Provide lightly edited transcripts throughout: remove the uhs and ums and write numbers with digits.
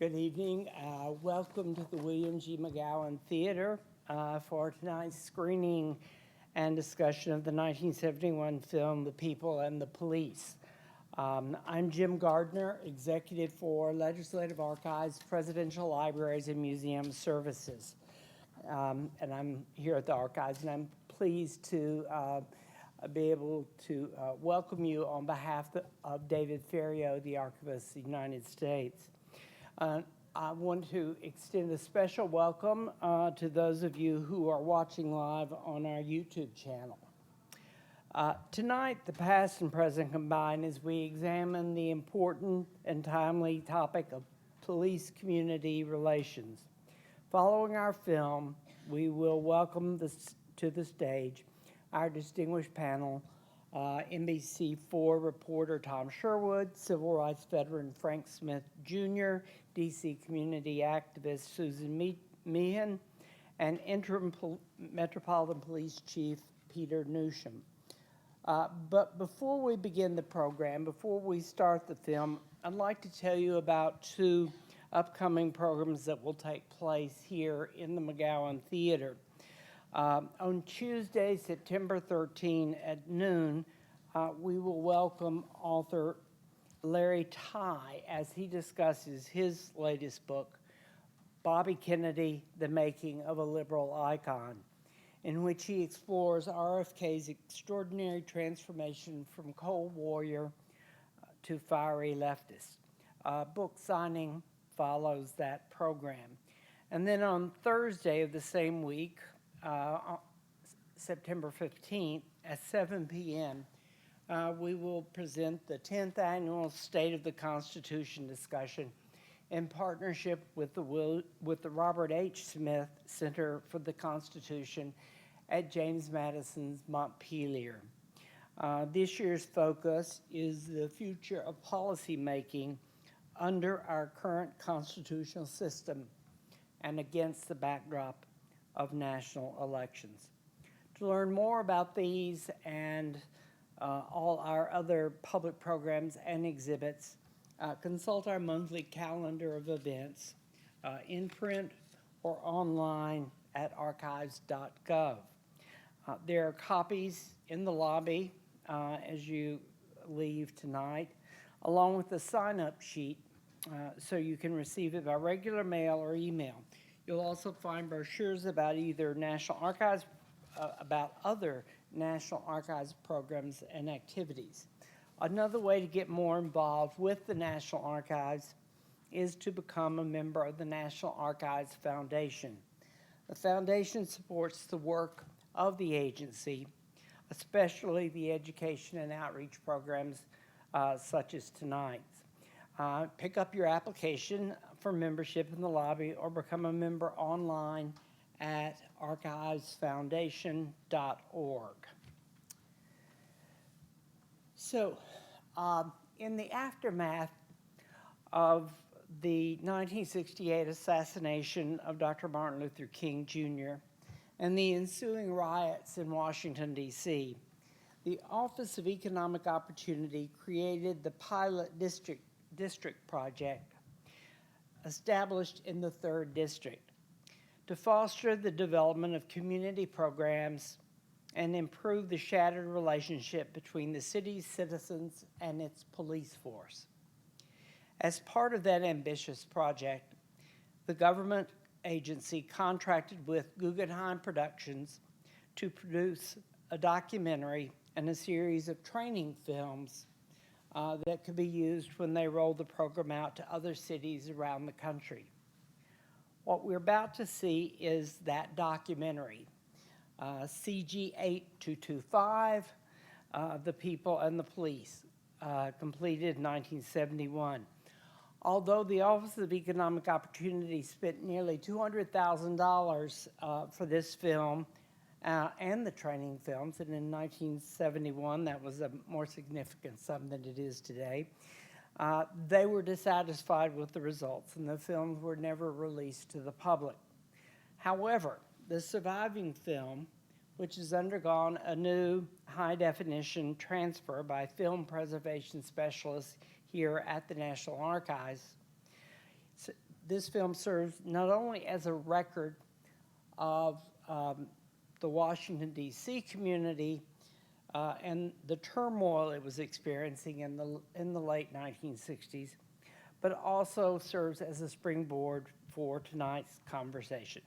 Good evening. Welcome to the William G. McGowan Theater for tonight's screening and discussion of the 1971 film, The People and the Police. I'm Jim Gardner, Executive for Legislative Archives, Presidential Libraries, and Museum Services. And I'm here at the Archives, and I'm pleased to be able to welcome you on behalf of David Ferriero, the Archivist of the United States. I want to extend a special welcome to those of you who are watching live on our YouTube channel. Tonight, the past and present combine as we examine the important and timely topic of police-community relations. Following our film, we will welcome to the stage our distinguished panel, NBC4 reporter Tom Sherwood, civil rights veteran Frank Smith Jr., DC community activist Susan Meehan, and interim Metropolitan Police Chief Peter Newsham. But before we begin the program, before we start the film, I'd like to tell you about two upcoming programs that will take place here in the McGowan Theater. On Tuesday, September 13 at noon, we will welcome author Larry Tye as he discusses his latest book, Bobby Kennedy, The Making of a Liberal Icon, in which he explores RFK's extraordinary transformation from cold warrior to fiery leftist. Book signing follows that program. And then on Thursday of the same week, September 15th at 7 p.m., we will present the 10th annual State of the Constitution discussion in partnership with the Robert H. Smith Center for the Constitution at James Madison's Montpelier. This year's focus is the future of policymaking under our current constitutional system and against the backdrop of national elections. To learn more about these and all our other public programs and exhibits, consult our monthly calendar of events in print or online at archives.gov. There are copies in the lobby as you leave tonight, along with the sign-up sheet so you can receive it by regular mail or email. You'll also find brochures about either National Archives, about other National Archives programs and activities. Another way to get more involved with the National Archives is to become a member of the National Archives Foundation. The foundation supports the work of the agency, especially the education and outreach programs such as tonight's. Pick up your application for membership in the lobby or become a member online at archivesfoundation.org. So, in the aftermath of the 1968 assassination of Dr. Martin Luther King Jr. and the ensuing riots in Washington, D.C., the Office of Economic Opportunity created the Pilot District Project, established in the 3rd District, to foster the development of community programs and improve the shattered relationship between the city's citizens and its police force. As part of that ambitious project, the government agency contracted with Guggenheim Productions to produce a documentary and a series of training films that could be used when they rolled the program out to other cities around the country. What we're about to see is that documentary, CG 8225, The People and the Police, completed in 1971. Although the Office of Economic Opportunity spent nearly $200,000 for this film and the training films, and in 1971 that was a more significant sum than it is today, they were dissatisfied with the results, and the films were never released to the public. However, the surviving film, which has undergone a new high-definition transfer by film preservation specialists here at the National Archives, this film serves not only as a record of the Washington, D.C. community and the turmoil it was experiencing in the late 1960s, but also serves as a springboard for tonight's conversation.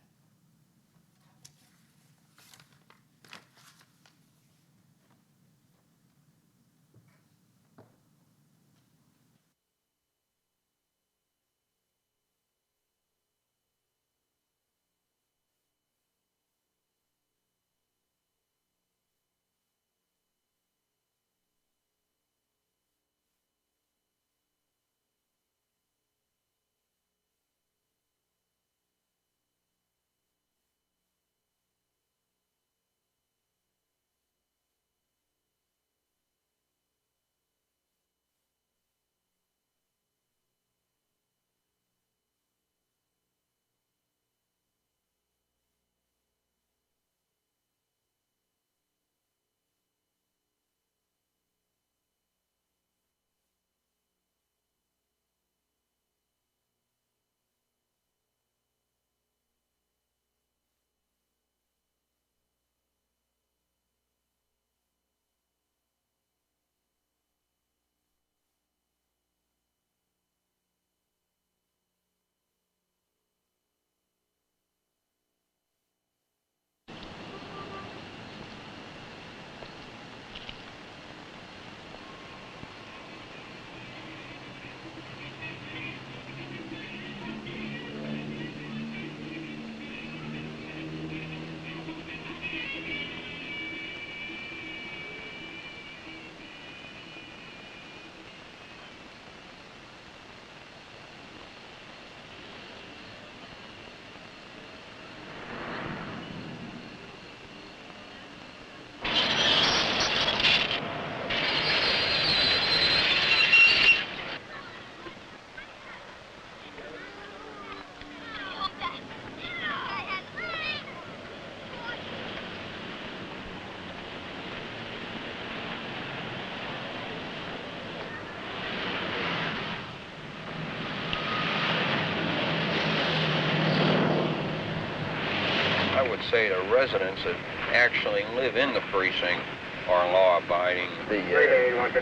Say the residents that actually live in the precinct are law-abiding. The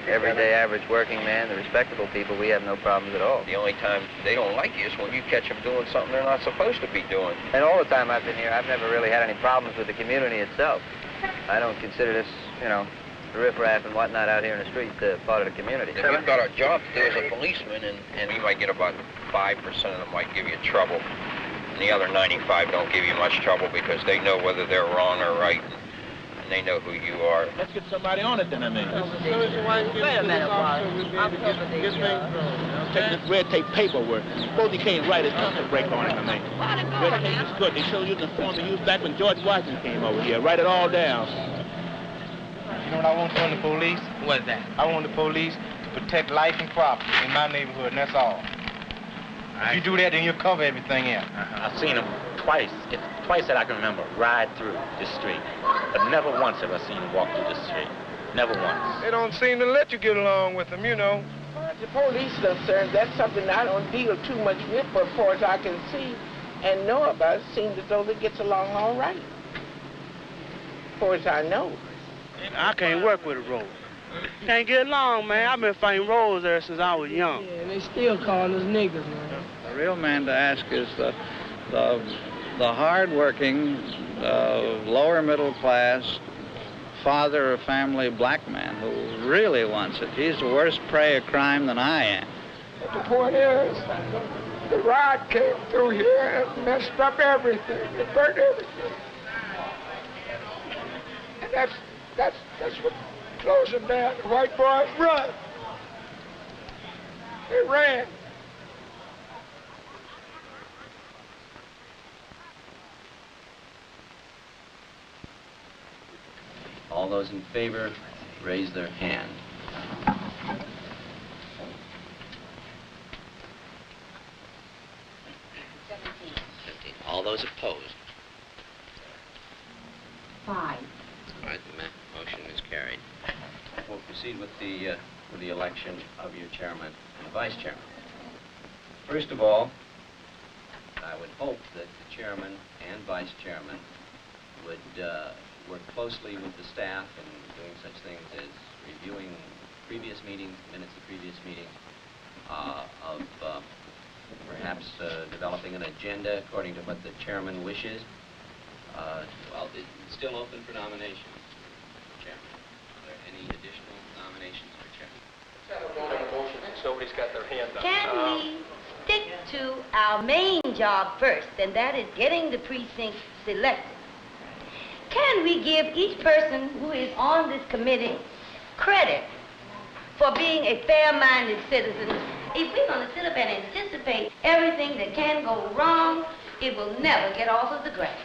everyday average working man, the respectable people, we have no problems at all. The only time they don't like you is when you catch them doing something they're not supposed to be doing. And all the time I've been here, I've never really had any problems with the community itself. I don't consider this, you know, the riffraff and whatnot out here in the street part of the community. If you've got a job to do as a policeman, and you might get about 5% of them might give you trouble. And the other 95 don't give you much trouble because they know whether they're wrong or right, and they know who you are. Let's get somebody on it then, I mean. Wait a minute, Take this red tape paperwork. Suppose you can't write it, put a break on it, I mean. Red tape is good. They show you the form they used back when George Washington came over here. Write it all down. You know what I want from the police? What's that? I want the police to protect life and property in my neighborhood, and that's all. If you do that, then you'll cover everything else. I've seen them twice. It's twice that I can remember ride through the street. But never once have I seen them walk through the street. Never once. They don't seem to let you get along with them, you know. The police concerned, that's something I don't deal too much with, but as far as I can see and know about, it seems as though they gets along all right. As far as I know. I can't work with a road. Can't get along, man. I've been fighting roads there since I was young. Yeah, and they still calling us niggas, man. The real man to ask is the hard-working, lower middle class, father of family black man who really wants it. He's the worst prey of crime than I am. But the point is, the riot came through here and messed up everything. It burnt everything. And that's what closed them down. The white boys run. They ran. All those in favor, raise their hand. All those opposed? 5. All right, the motion is carried. We'll proceed with the election of your chairman and vice chairman. First of all, I would hope that the chairman and vice chairman would work closely with the staff in doing such things as reviewing previous meetings, minutes of previous meetings, of perhaps developing an agenda according to what the chairman wishes. Well, it's still open for nominations, Chairman. Are there any additional nominations for chairman? Nobody's got their hand up. Can we stick to our main job first, and that is getting the precinct selected? Can we give each person who is on this committee credit for being a fair-minded citizen? If we're going to sit up and anticipate everything that can go wrong, it will never get off of the ground.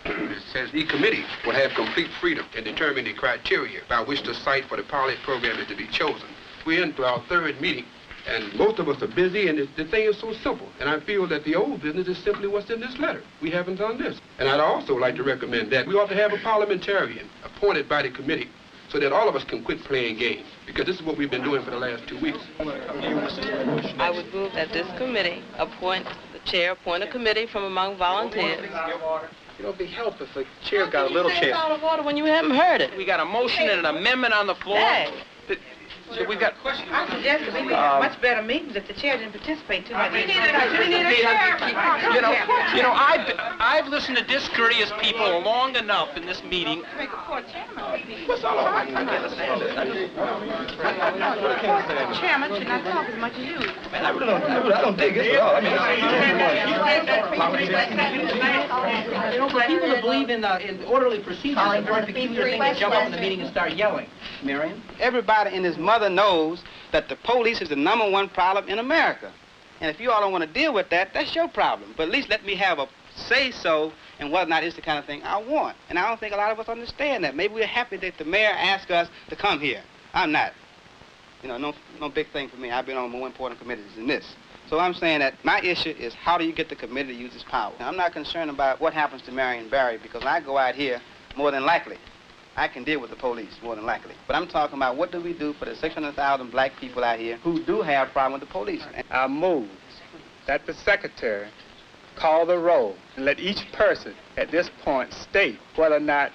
It says the committee will have complete freedom in determining the criteria by which the site for the pilot program is to be chosen. We're into our third meeting, and most of us are busy, and the thing is so simple. And I feel that the old business is simply what's in this letter. We haven't done this. And I'd also like to recommend that we ought to have a parliamentarian appointed by the committee so that all of us can quit playing games, because this is what we've been doing for the last 2 weeks. I would move that this committee appoint a committee from among volunteers. You know, it'd be help if the chair got a little chance. Out of order when you haven't heard it. We got a motion and an amendment on the floor. Hey. So we've got... I suggest that we make much better meetings if the chair didn't participate too much. We need a chair. You know, I've listened to discourteous people long enough in this meeting. Make a poor chairman. What's all right? I understand it. The chairman should not talk as much as you. Man, I don't dig it at all. You know, for people to believe in orderly procedures, it's a very peculiar thing to jump up in the meeting and start yelling. Marion? Everybody and his mother knows that the police is the #1 problem in America. And if you all don't want to deal with that, that's your problem. But at least let me have a say-so in whether or not it's the kind of thing I want. And I don't think a lot of us understand that. Maybe we're happy that the mayor asked us to come here. I'm not. You know, no big thing for me. I've been on more important committees than this. So I'm saying that my issue is how do you get the committee to use its power? Now, I'm not concerned about what happens to Marion Barry, because when I go out here, more than likely, I can deal with the police, more than likely. But I'm talking about what do we do for the 600,000 black people out here who do have a problem with the police. I move that the secretary call the roll and let each person at this point state whether or not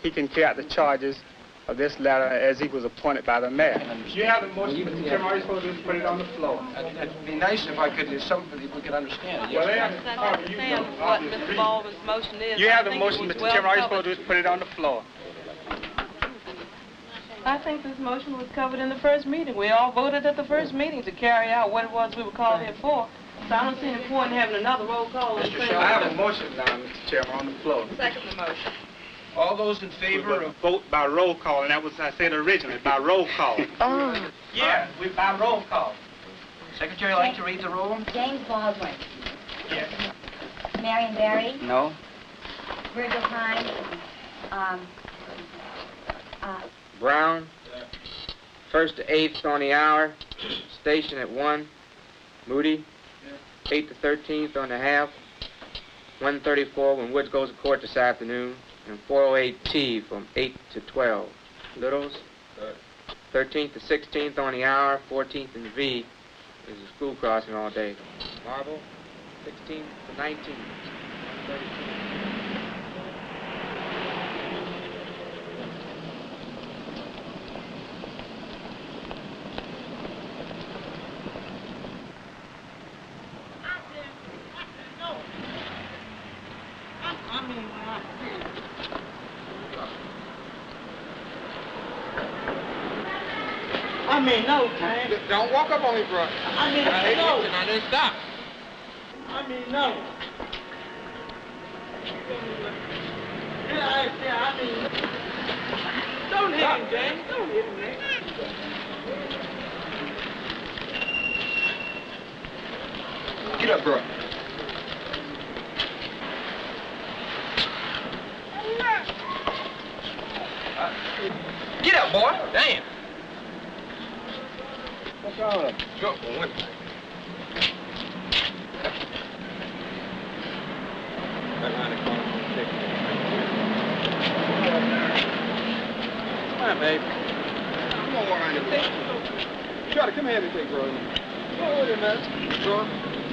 he can carry out the charges of this letter as he was appointed by the mayor. You have the motion, Mr. Chairman. All you're supposed to do is put it on the floor. It'd be nice if I could do something if we could understand it. Well, I understand what Mr. Baldwin's motion is. You have the motion, Mr. Chairman. All you're supposed to do is put it on the floor. I think this motion was covered in the first meeting. We all voted at the first meeting to carry out what it was we were called here for. So I don't see any point in having another roll call. I have a motion now, Mr. Chairman, on the floor. Second the motion. All those in favor of vote by roll call, and that was, I said originally, by roll call. Oh. Yeah, by roll call. Secretary, like to read the roll? James Baldwin. Yes. Marion Barry. No. Virgil Hines. Brown, 1st to 8th on the hour, station at 1. Moody, 8th to 13th on the half, 1:34 when Woods goes to court this afternoon, and 408T from 8 to 12. Littles, 13th to 16th on the hour, 14th and V is a school crossing all day. Marble, 16th to 19th, 1:32. I mean, no, Tank. Don't walk up on me, bro. I mean, no. Now, then stop. I mean, no. Yeah, I mean, don't hit him, James. Don't hit him, man. Get up, bro. Get up, boy. Damn. What's wrong with him? Go, boy. Come on, baby. Come on, walk around the thing. Try to come here and take, bro. Go with him, man. Bro.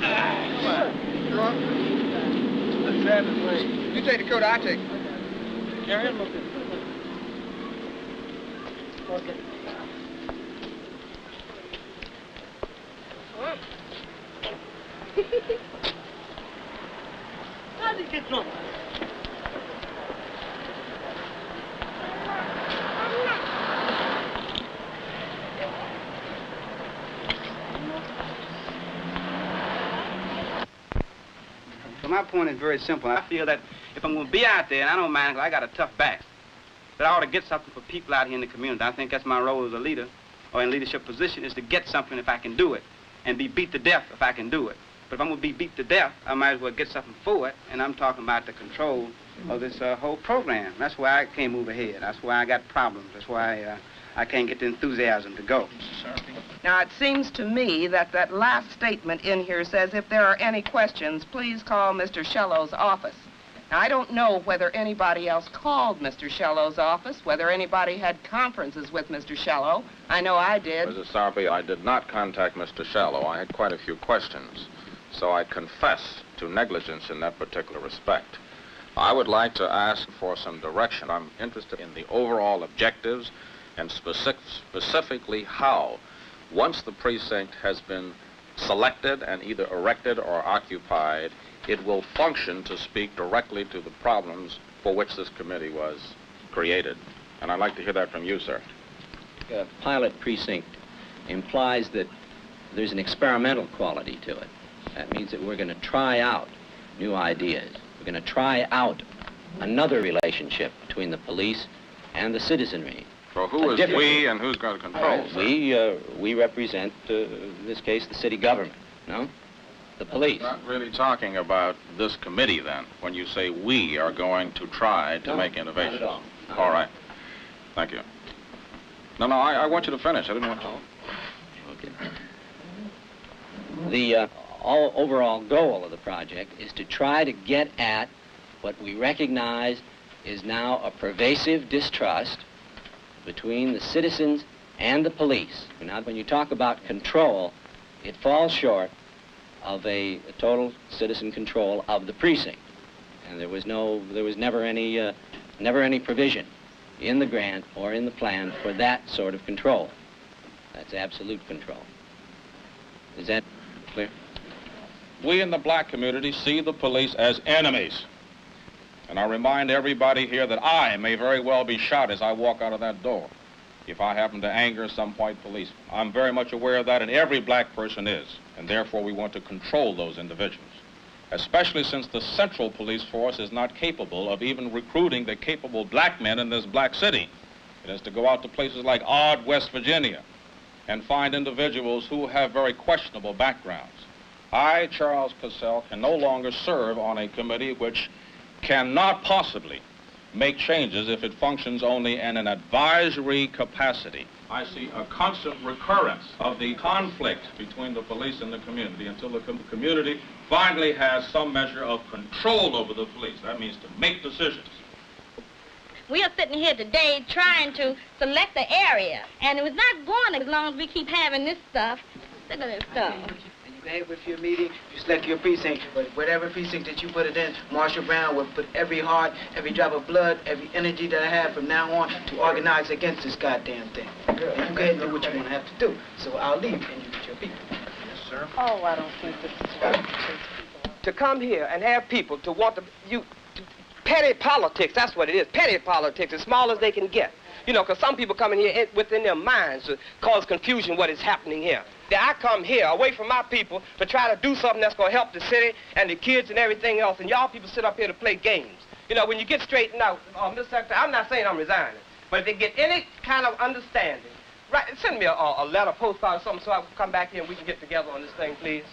Come on. drunk? The Travis way. You take the coat, I take it. Carry him up there. Okay. How did you get drunk? So my point is very simple. I feel that if I'm going to be out there, and I don't mind, 'cause I got a tough back, that I ought to get something for people out here in the community. I think that's my role as a leader, or in leadership position, is to get something if I can do it, and be beat to death if I can do it. But if I'm going to be beat to death, I might as well get something for it, and I'm talking about the control of this whole program. That's why I can't move ahead. That's why I got problems. That's why I can't get the enthusiasm to go. Now, it seems to me that that last statement in here says, if there are any questions, please call Mr. Shellow's office. Now, I don't know whether anybody else called Mr. Shellow's office, whether anybody had conferences with Mr. Shellow. I know I did. Mrs. Sarpy, I did not contact Mr. Shallow. I had quite a few questions, so I confess to negligence in that particular respect. I would like to ask for some direction. I'm interested in the overall objectives and specifically how, once the precinct has been selected and either erected or occupied, it will function to speak directly to the problems for which this committee was created. And I'd like to hear that from you, sir. A pilot precinct implies that there's an experimental quality to it. That means that we're going to try out new ideas. We're going to try out another relationship between the police and the citizenry. So who is we and who's going to control? We represent, in this case, the city government, no? The police. You're not really talking about this committee, then, when you say we are going to try to make innovations. Not at all. All right. Thank you. No, I want you to finish. I didn't want to. Okay. The overall goal of the project is to try to get at what we recognize is now a pervasive distrust between the citizens and the police. Now, when you talk about control, it falls short of a total citizen control of the precinct. And there was never any provision in the grant or in the plan for that sort of control. That's absolute control. Is that clear? We in the black community see the police as enemies. And I remind everybody here that I may very well be shot as I walk out of that door if I happen to anger some white policeman. I'm very much aware of that, and every black person is. And therefore, we want to control those individuals, especially since the central police force is not capable of even recruiting the capable black men in this black city. It has to go out to places like Odd, West Virginia, and find individuals who have very questionable backgrounds. I, Charles Cassell, can no longer serve on a committee which cannot possibly make changes if it functions only in an advisory capacity. I see a constant recurrence of the conflict between the police and the community until the community finally has some measure of control over the police. That means to make decisions. We are sitting here today trying to select the area, and it was not going as long as we keep having this stuff. Look at this stuff. And you can have with your meeting, you select your precinct, but whatever precinct that you put it in, Marshall Brown will put every heart, every drop of blood, every energy that I have from now on to organize against this goddamn thing. And you go ahead and do what you're going to have to do. So I'll leave and you get your people. Yes, sir. Oh, I don't think this is right. To come here and have people to want to, petty politics, that's what it is, petty politics, as small as they can get. You know, because some people come in here within their minds to cause confusion what is happening here. I come here away from my people to try to do something that's going to help the city and the kids and everything else, and y'all people sit up here to play games. You know, when you get straightened out, Mr. Secretary, I'm not saying I'm resigning, but if they get any kind of understanding, right, send me a letter, postcard or something so I can come back here and we can get together on this thing, please.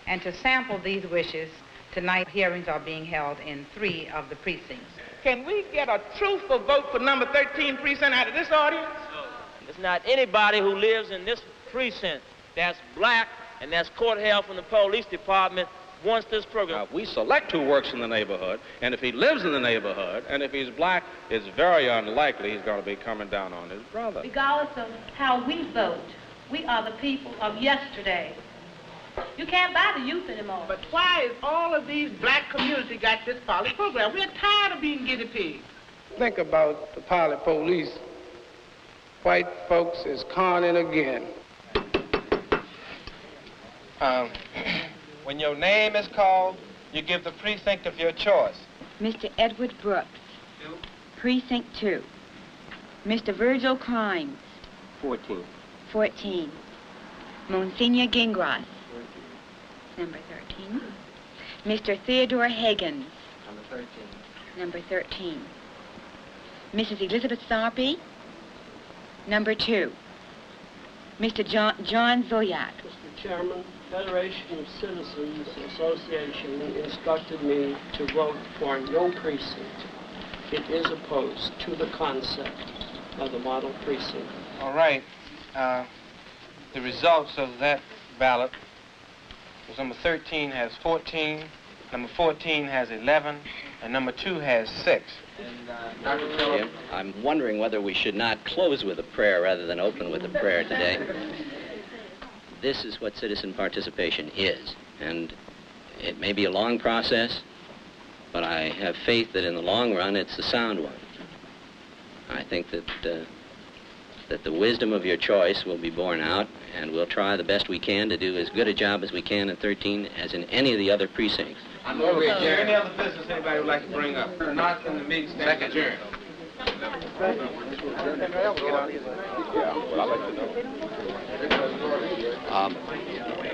And to sample these wishes, tonight hearings are being held in 3 of the precincts. Can we get a truthful vote for number 13 precinct out of this audience? It's not anybody who lives in this precinct that's black and that's court-held from the police department wants this program. Now, we select who works in the neighborhood, and if he lives in the neighborhood, and if he's black, it's very unlikely he's going to be coming down on his brother. Regardless of how we vote, we are the people of yesterday. You can't buy the youth anymore. But why is all of these black community got this pilot program? We're tired of being guinea pigs. Think about the pilot police. White folks is conning again. When your name is called, you give the precinct of your choice. Mr. Edward Brooks. Precinct 2. Mr. Virgil Crimes. 14. 14. Monsignor Gingras. Number 13. Mr. Theodore Higgins. Number 13. Number 13. Mrs. Elizabeth Sarpy. Number 2. Mr. John Zoyak. Mr. Chairman, Federation of Citizens Association instructed me to vote for no precinct. It is opposed to the concept of the model precinct. All right. The results of that ballot was number 13 has 14, number 14 has 11, and number 2 has 6. Yeah, I'm wondering whether we should not close with a prayer rather than open with a prayer today. This is what citizen participation is, and it may be a long process, but I have faith that in the long run it's a sound one. I think that the wisdom of your choice will be borne out, and we'll try the best we can to do as good a job as we can in 13 as in any of the other precincts. I'm over here. Any other business anybody would like to bring up? Not in the meeting stand adjourned.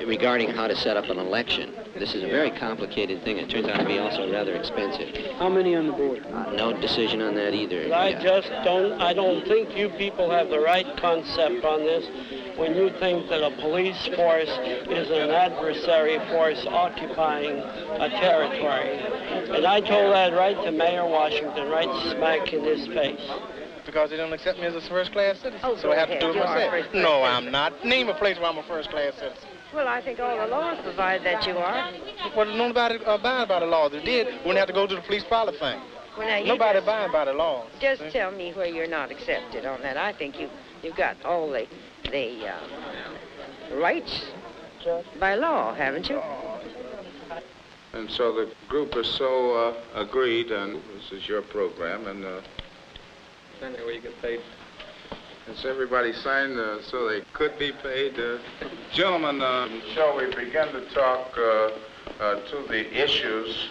Regarding how to set up an election, this is a very complicated thing. It turns out to be also rather expensive. How many on the board? No decision on that either. I don't think you people have the right concept on this when you think that a police force is an adversary force occupying a territory. And I told that right to Mayor Washington, right smack in his face. Because they don't accept me as a first-class citizen, Oh, so I have to go do it ahead. myself. No, I'm not. Name a place where I'm a first-class citizen. Well, I think all the laws provide that you are. Well, nobody abide by the laws. They did. Wouldn't have to go to the police pilot thing. Well, now, Nobody abide by the laws. Just tell me where you're not accepted on that. I think you've got all the rights by law, haven't you? And so the group is so agreed, and this is your program, and Where you get paid. since everybody signed so they could be paid, gentlemen, shall we begin to talk to the issues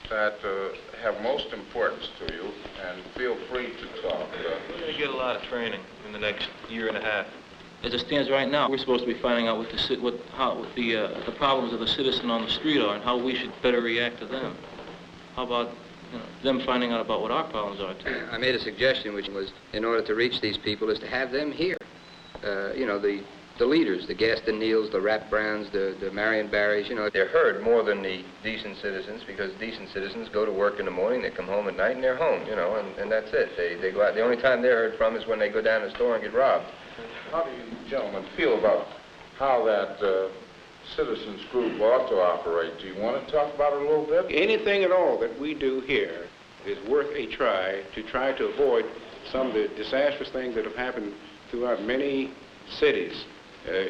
that have most importance to you, and feel free to talk. We're going to get a lot of training in the next year and a half. As it stands right now, we're supposed to be finding out what the problems of the citizen on the street are and how we should better react to them. How about them finding out about what our problems are, too? I made a suggestion, which was, in order to reach these people, is to have them here. The leaders, the Gaston Neals, the Rap Browns, the Marion Barrys, they're heard more than the decent citizens, because decent citizens go to work in the morning, they come home at night, and they're home, and that's it. They go out. The only time they're heard from is when they go down to the store and get robbed. How do you gentlemen feel about how that citizens group ought to operate? Do you want to talk about it a little bit? Anything at all that we do here is worth a try to avoid some of the disastrous things that have happened throughout many cities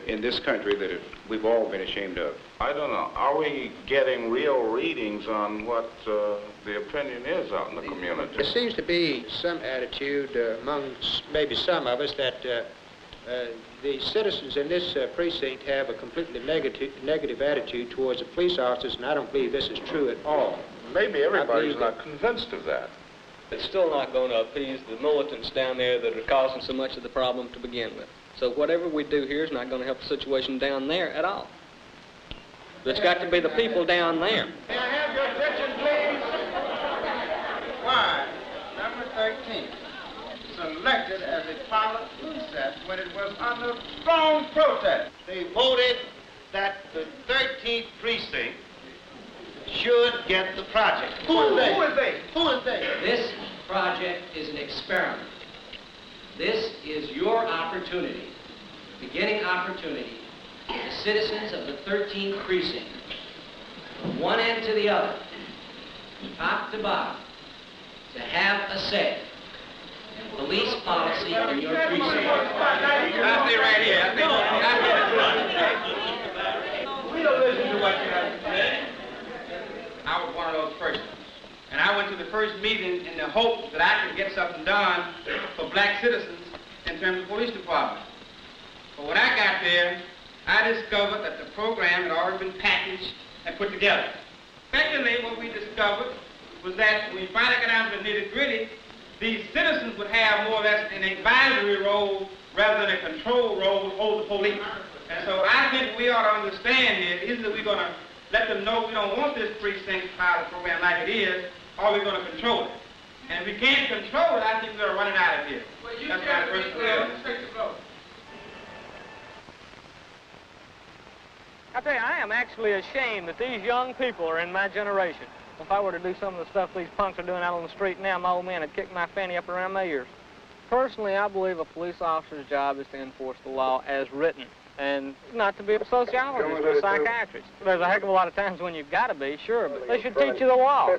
in this country that we've all been ashamed of. I don't know. Are we getting real readings on what the opinion is out in the community? There seems to be some attitude among maybe some of us that the citizens in this precinct have a completely negative attitude towards the police officers, and I don't believe this is true at all. Maybe everybody's not convinced of that. It's still not going to appease the militants down there that are causing so much of the problem to begin with. So whatever we do here is not going to help the situation down there at all. It's got to be the people down there. May I have your attention, please? Why, number 13, selected as a pilot precinct when it was under strong protest. They voted that the 13th precinct should get the project. Who is they? Who is they? This project is an experiment. This is your opportunity, beginning opportunity, the citizens of the 13th precinct, from one end to the other, top to bottom, to have a say in police policy in your precinct. I stay right here. first meeting in the hope that I could get something done for black citizens in terms of police department. But when I got there, I discovered that the program had already been packaged and put together. Secondly, what we discovered was that when we finally got down to the nitty-gritty, these citizens would have more or less an advisory role rather than a control role over the police. And so I think we ought to understand here, is that we're going to let them know we don't want this precinct pilot program like it is, or we're going to control it. And if we can't control it, I think we're running out of here. That's my personal view. I tell you, I am actually ashamed that these young people are in my generation. If I were to do some of the stuff these punks are doing out on the street now, my old man would kick my fanny up around my ears. Personally, I believe a police officer's job is to enforce the law as written, and not to be a sociologist or a psychiatrist. There's a heck of a lot of times when you've got to be, sure, but they should teach you the law.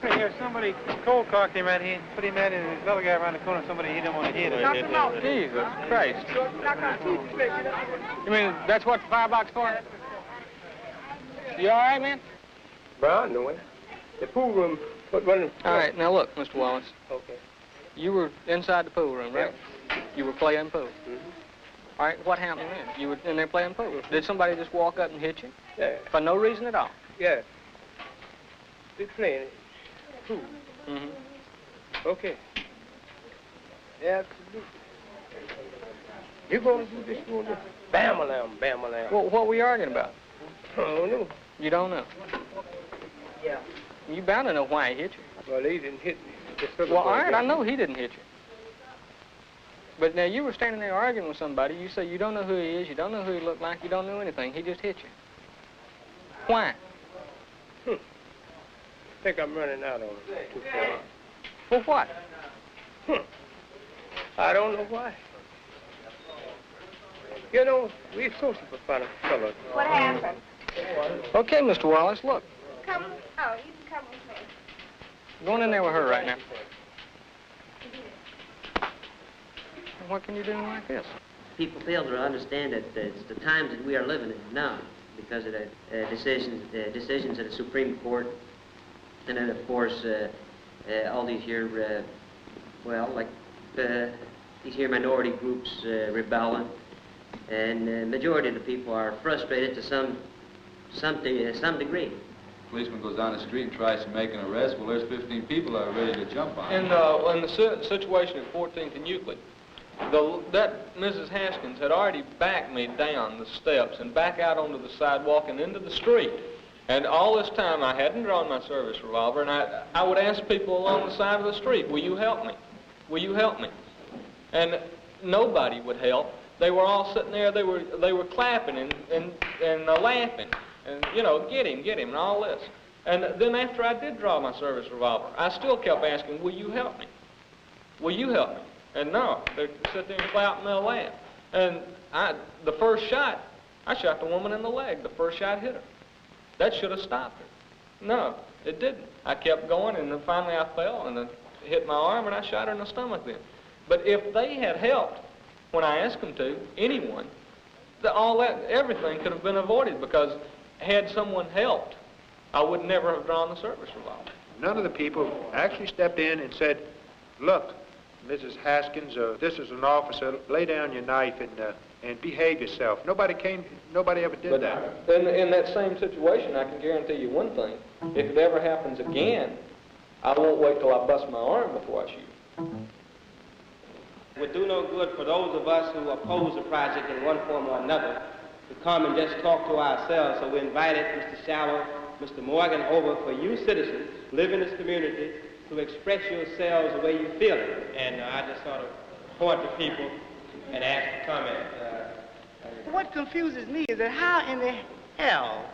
Here, somebody cold cocked him right here, put him out, and this other guy around the corner, somebody he didn't want to hit him. Jesus Christ. You mean that's what the firebox for? You all right, man? Well, I know it. The pool room, running. All right, now look, Mr. Wallace. Okay. You were inside the pool room, right? Yeah. You were playing pool. Mm-hmm. All right, what happened then? You were in there playing pool. Did somebody just walk up and hit you? Yeah. For no reason at all? Yeah. They playing pool. Mm-hmm. Okay. Absolutely. You're going to do this, you're going to do this. Bam-a-lam, bam-a-lam. Well, what were you arguing about? I don't know. You don't know? Yeah. You bound to know why he hit you. Well, he didn't hit me. Well, all right, I know he didn't hit you. But now you were standing there arguing with somebody. You say you don't know who he is, you don't know who he looked like, you don't know anything. He just hit you. Why? I think I'm running out on him too far. For what? I don't know why. You know, we're sociable fellows. What happened? Okay, Mr. Wallace, look. Come. Oh, you can come with me. Going in there with her right now. What can you do like this? People fail to understand that it's the times that we are living in now because of the decisions of the Supreme Court, and then of course all these here, these here minority groups rebelling, and majority of the people are frustrated to some degree. Policeman goes down the street and tries to make an arrest. Well, there's 15 people that are ready to jump on him. In the situation at 14th and Euclid, that Mrs. Haskins had already backed me down the steps and back out onto the sidewalk and into the street. And all this time I hadn't drawn my service revolver, and I would ask people along the side of the street, will you help me? Will you help me? And nobody would help. They were all sitting there, they were clapping and laughing. And, you know, get him, and all this. And then after I did draw my service revolver, I still kept asking, will you help me? Will you help me? And no, they'd sit there and clap and they'll laugh. And the first shot, I shot the woman in the leg. The first shot hit her. That should have stopped her. No, it didn't. I kept going, and then finally I fell, and it hit my arm, and I shot her in the stomach then. But if they had helped when I asked them to, anyone, everything could have been avoided, because had someone helped, I would never have drawn the service revolver. None of the people actually stepped in and said, look, Mrs. Haskins, this is an officer, lay down your knife and behave yourself. Nobody ever did that. In that same situation, I can guarantee you one thing. If it ever happens again, I won't wait till I bust my arm before I shoot. It would do no good for those of us who oppose the project in one form or another to come and just talk to ourselves. So we invited Mr. Shallow, Mr. Morgan over for you citizens who live in this community to express yourselves the way you feel it. And I just sort of point to people and ask for comment. What confuses me is that how in the hell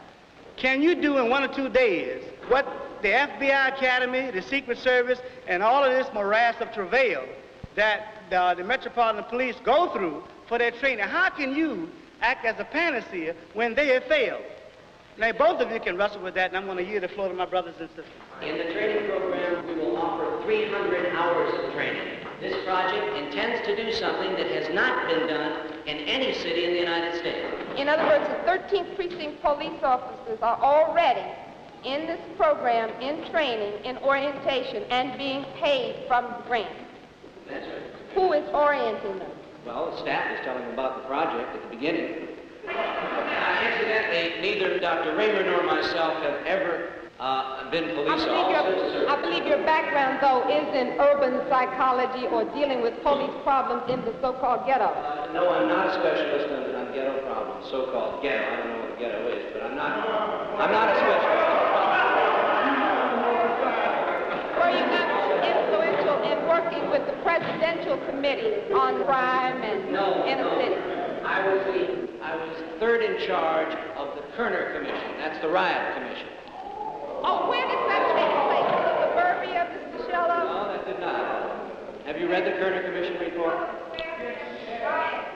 can you do in 1 or 2 days what the FBI Academy, the Secret Service, and all of this morass of travail that the Metropolitan Police go through for their training? How can you act as a panacea when they have failed? Now, both of you can wrestle with that, and I'm going to yield the floor to my brothers and sisters. In the training program, we will offer 300 hours of training. This project intends to do something that has not been done in any city in the United States. In other words, the 13th Precinct police officers are already in this program, in training, in orientation, and being paid from the grant? That's right. Who is orienting them? Well, the staff is telling them about the project at the beginning. Incidentally, neither Dr. Raymer nor myself have ever been police officers. I believe your background, though, is in urban psychology or dealing with police problems in the so-called ghetto. No, I'm not a specialist on ghetto problems, so-called ghetto. I don't know what a ghetto is, but I'm not a specialist. Were you not influential in working with the presidential committee on crime and inner city? I was third in charge of the Kerner Commission. That's the riot commission. Oh, where did that take place? In the suburbia, Mr. Shello? No, that did not. Have you read the Kerner Commission report?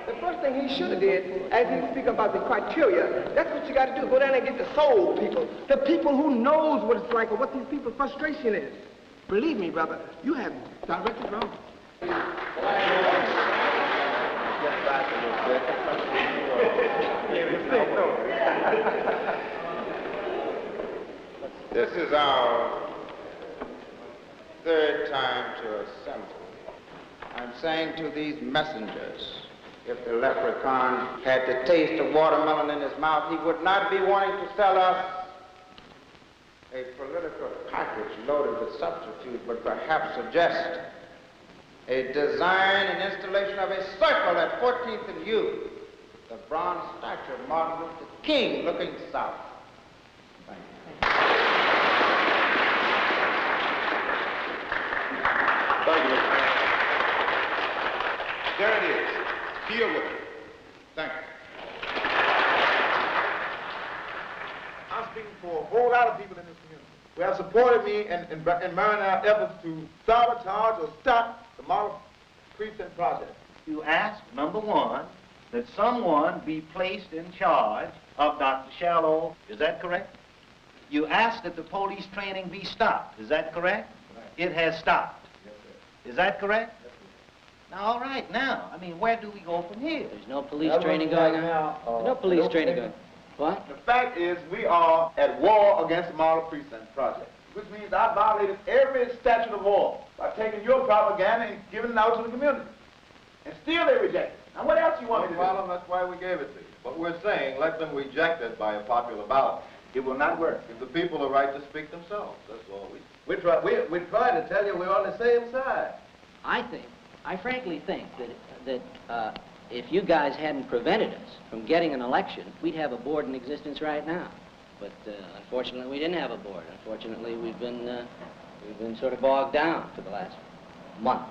The first thing he should have did, as he speak about the criteria, that's what you got to do. Go down and get the soul people, the people who knows what it's like or what these people's frustration is. Believe me, brother, you have directed wrong. This is our third time to assemble. I'm saying to these messengers, if the leprechaun had the taste of watermelon in his mouth, he would not be wanting to sell us a political package loaded with subterfuge, but perhaps suggest a design and installation of a circle at 14th and U, the bronze statue of Martin Luther King looking south. Thank you. Thank you, Mr. Mayor. There it is. Deal with it. Thank you. I'm speaking for a whole lot of people in this community who have supported me in our efforts to sabotage or stop the model precinct project. You asked, number one, that someone be placed in charge of Dr. Shallow. Is that correct? You asked that the police training be stopped. Is that correct? Right. It has stopped. Yes, sir. Is that correct? Yes, sir. Now, all right, now, I mean, where do we go from here? There's no police training going on. There's no police training going on. What? The fact is, we are at war against the model precinct project, which means I violated every statute of war by taking your propaganda and giving it out to the community. And still they reject it. Now what else you want me to do? That's why we gave it to you. But we're saying let them reject it by a popular ballot. It will not work. Give the people the right to speak themselves. That's all we... We're trying to tell you we're on the same side. I frankly think that if you guys hadn't prevented us from getting an election, we'd have a board in existence right now. But unfortunately, we didn't have a board. Unfortunately, we've been sort of bogged down for the last month.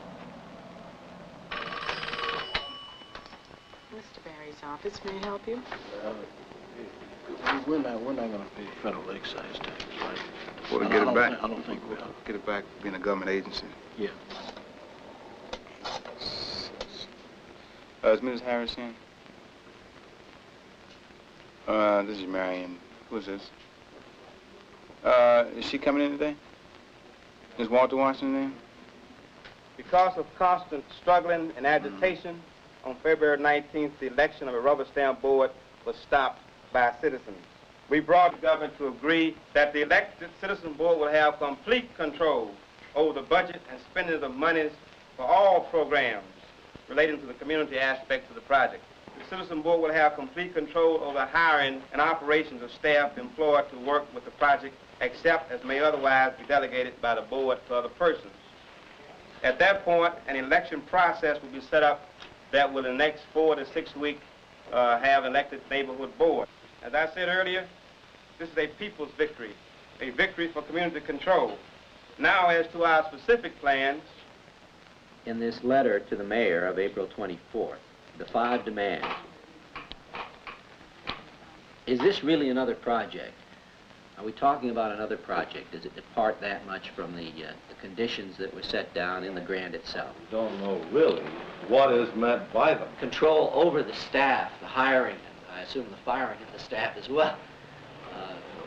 Mr. Barry's office, may I help you? We're not going to pay federal excise tax, right? Well, to get it back. I don't think we are. Get it back being a government agency. Yeah. Is Mrs. Harris in? This is Marion. Who's this? Is she coming in today? Is Walter Washington in? Because of constant struggling and agitation, on February 19th, the election of a rubber stamp board was stopped by citizens. We brought the government to agree that the elected citizen board will have complete control over the budget and spending of monies for all programs relating to the community aspects of the project. The citizen board will have complete control over the hiring and operations of staff employed to work with the project, except as may otherwise be delegated by the board to other persons. At that point, an election process will be set up that will in the next 4 to 6 weeks have elected neighborhood board. As I said earlier, this is a people's victory, a victory for community control. Now, as to our specific plans. In this letter to the mayor of April 24th, the 5 demands, is this really another project? Are we talking about another project? Does it depart that much from the conditions that were set down in the grant itself? We don't know really what is meant by them. Control over the staff, the hiring, and I assume the firing of the staff as well.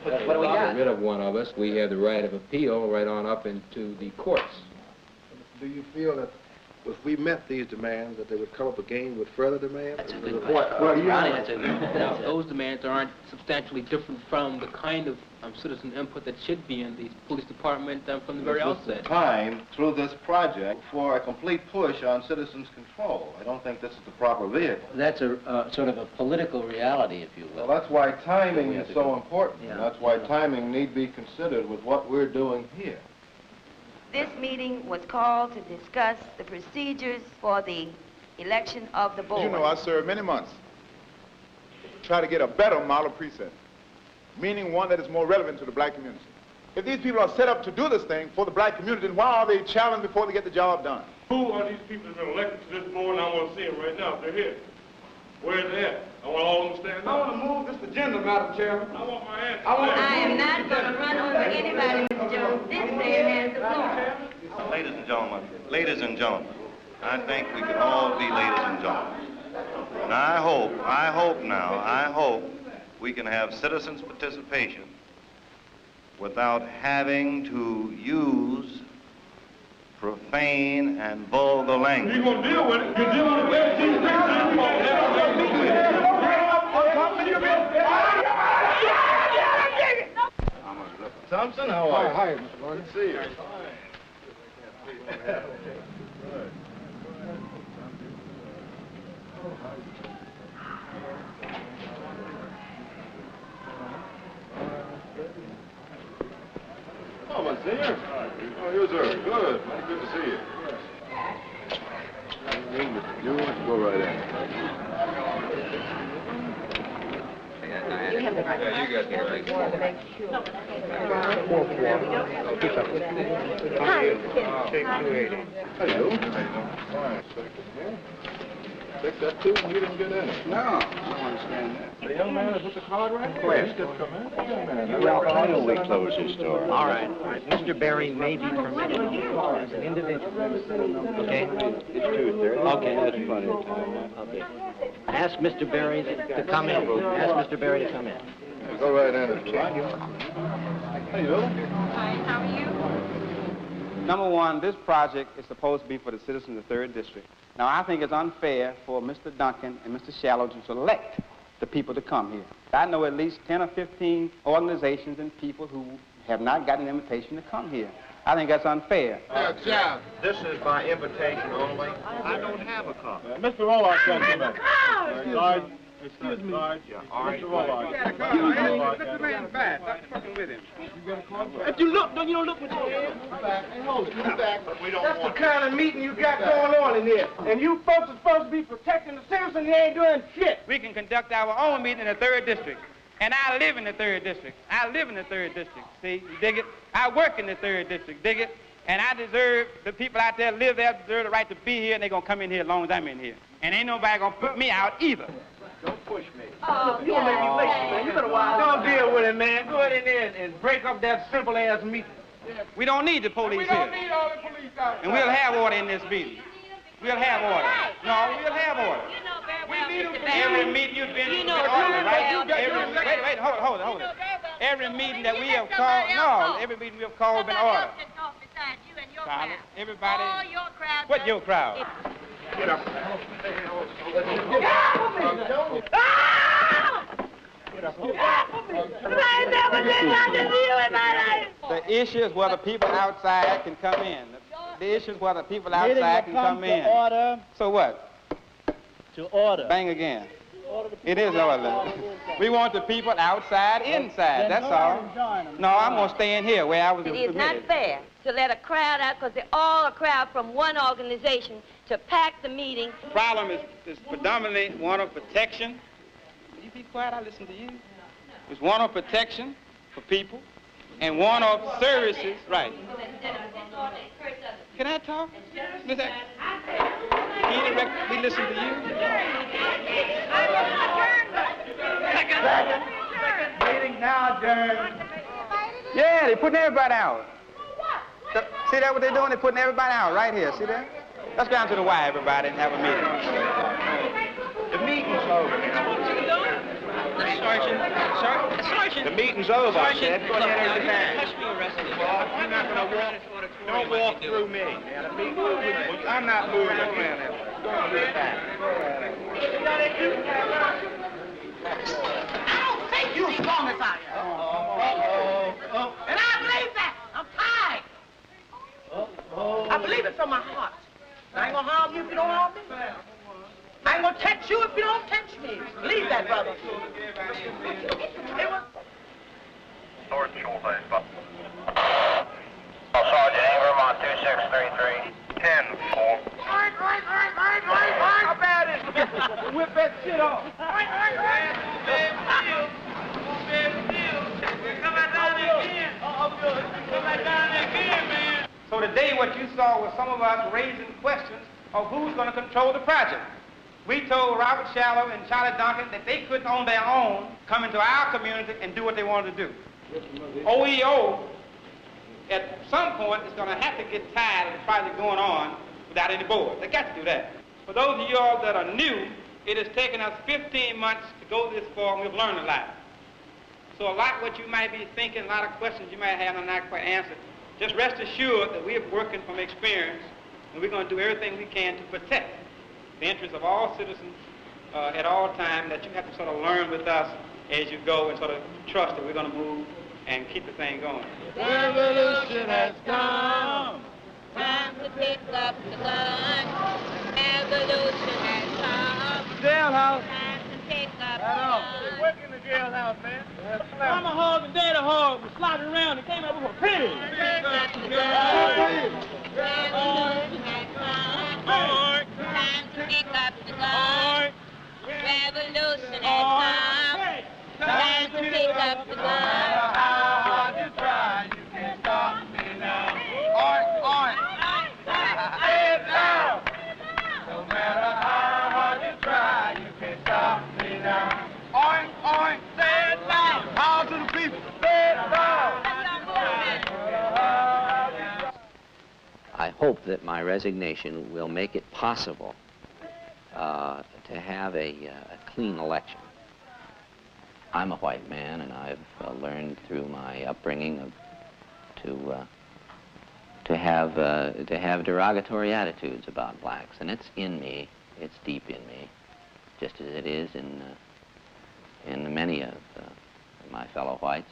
What do we got? Get rid of one of us, we have the right of appeal right on up into the courts. Do you feel that if we met these demands, that they would come up again with further demands? That's a good point. Those demands aren't substantially different from the kind of citizen input that should be in the police department from the very outset. Time through this project for a complete push on citizens' control. I don't think this is the proper vehicle. That's a sort of a political reality, if you will. Well, that's why timing is so important. Yeah. That's why timing need be considered with what we're doing here. This meeting was called to discuss the procedures for the election of the board. You know, I served many months to try to get a better model precinct, meaning one that is more relevant to the black community. If these people are set up to do this thing for the black community, then why are they challenged before they get the job done? Who are these people that are elected to this board, and I want to see them right now if they're here? Where are they at? I want all of them to stand up. I want to move this agenda, Madam Chairman. I want my answer. I am not going to run over anybody, Mr. Jones. This man has the floor. Ladies and gentlemen, I think we can all be ladies and gentlemen. And I hope we can have citizens' participation without having to use profane and vulgar language. You're going to deal with it. You're dealing with it. Thompson, how are you? Hi, Mr. Gordon. Good to see you. Oh, Monsignor. Oh, you, sir. Good. Good to see you. You want to go right in. You have the right. Yeah, you got the right. Hello. Fine. Take that too, and you didn't get in it. No, I don't understand that. The young man is with the card right there. Where? He's just come in. Young man. Well, I know we close this store. All right. Mr. Berry may be permitted as an individual. Okay? It's 2:30. Okay. That's plenty of time. Okay. Ask Mr. Berry to come in. Ask Mr. Berry to come in. Go right in. How you doing? Fine, how are you? Number one, this project is supposed to be for the citizens of the 3rd District. Now, I think it's unfair for Mr. Duncan and Mr. Shallow to select the people to come here. I know at least 10 or 15 organizations and people who have not gotten an invitation to come here. I think that's unfair. This is by invitation only. I don't have a copy. Mr. Rollock, Sarge. Excuse me. Yeah, all right. Mr. Rollock. Let the man back. Stop fucking with him. If you look, don't you look with your hands? Hey, hold it. Get back. But we don't That's want the kind of meeting you got going on in here. And you folks are supposed to be protecting the citizens. You ain't doing shit. We can conduct our own meeting in the 3rd District. And I live in the 3rd District. I live in the 3rd District. See, you dig it? I work in the 3rd District, dig it? And I deserve, the people out there live there deserve the right to be here, and they're going to come in here as long as I'm in here. And ain't nobody going to put me out either. Don't push me. Oh, you gonna make me late, man. You better watch. Don't deal with it, man. Go ahead in there and break up that simple-ass meeting. We don't need the police We here. don't need all the police out. And we'll have order in this meeting. We'll have order. No, we'll have order. You know very well, We need Mr. them. Every Berry. meeting you've been You in know order, very right? well. Wait, hold it. Every meeting that we have called, every meeting we have called has been ordered. Silence. Everybody. All your crowd. What your crowd? Get up. The issue is whether people outside can come in. The issue is whether people outside can come in. Order. So what? To order. Bang again. It is order. We want the people outside, inside. That's all. No, I'm going to stay in here where I was It is not permitted. fair to let a crowd out, because they're all a crowd from one organization, to pack the meeting. The problem is predominantly one of protection. Will you be quiet? I listen to you. It's one of protection for people and one of services. Right. Can I talk? Miss we listen to you. Meeting now adjourned. Yeah, they're putting everybody out. See that what they're doing? They're putting everybody out right here. See that? Let's go down to the Y, everybody, and have a meeting. The meeting's over. Sergeant. The meeting's over, I said. Go ahead and Touch me arrested. You're not going to walk. Don't walk through me. I'm not moving around that way. Go on, do it back. I don't think you're strong as I am. And I believe that. I'm tired. I believe it from my heart. I ain't gonna harm you if you don't harm me. I ain't gonna touch you if you don't touch me. Believe that, brother. North Shoreline. Sergeant Ingram on 2633. 10-4. Right. How bad is it? Whip that shit off. So today what you saw was some of us raising questions of who's going to control the project. We told Robert Shallow and Charlie Duncan that they couldn't on their own come into our community and do what they wanted to do. OEO, at some point, is going to have to get tired of the project going on without any board. They got to do that. For those of you all that are new, it has taken us 15 months to go this far, and we've learned a lot. So a lot what you might be thinking, a lot of questions you might have and not quite answered, just rest assured that we are working from experience, and we're going to do everything we can to protect the interests of all citizens at all times, that you have to sort of learn with us as you go and sort of trust that we're going to move and keep the thing going. Revolution has come. Time to pick up the gun. Revolution has come. Jailhouse. Time to pick up the gun. They work in the jailhouse, man. Mama hog and daddy hog was sliding around and came up with a penny. Pick up the gun. Revolution has come. Time to pick up the gun. Revolution has come. Time to pick up the gun. How hard you try, you can't stop me now. Say it loud. No matter how hard you try, you can't stop me now. Say it loud. How to the people. Say it loud. I hope that my resignation will make it possible to have a clean election. I'm a white man, and I've learned through my upbringing to have derogatory attitudes about blacks, and it's in me. It's deep in me, just as it is in many of my fellow whites.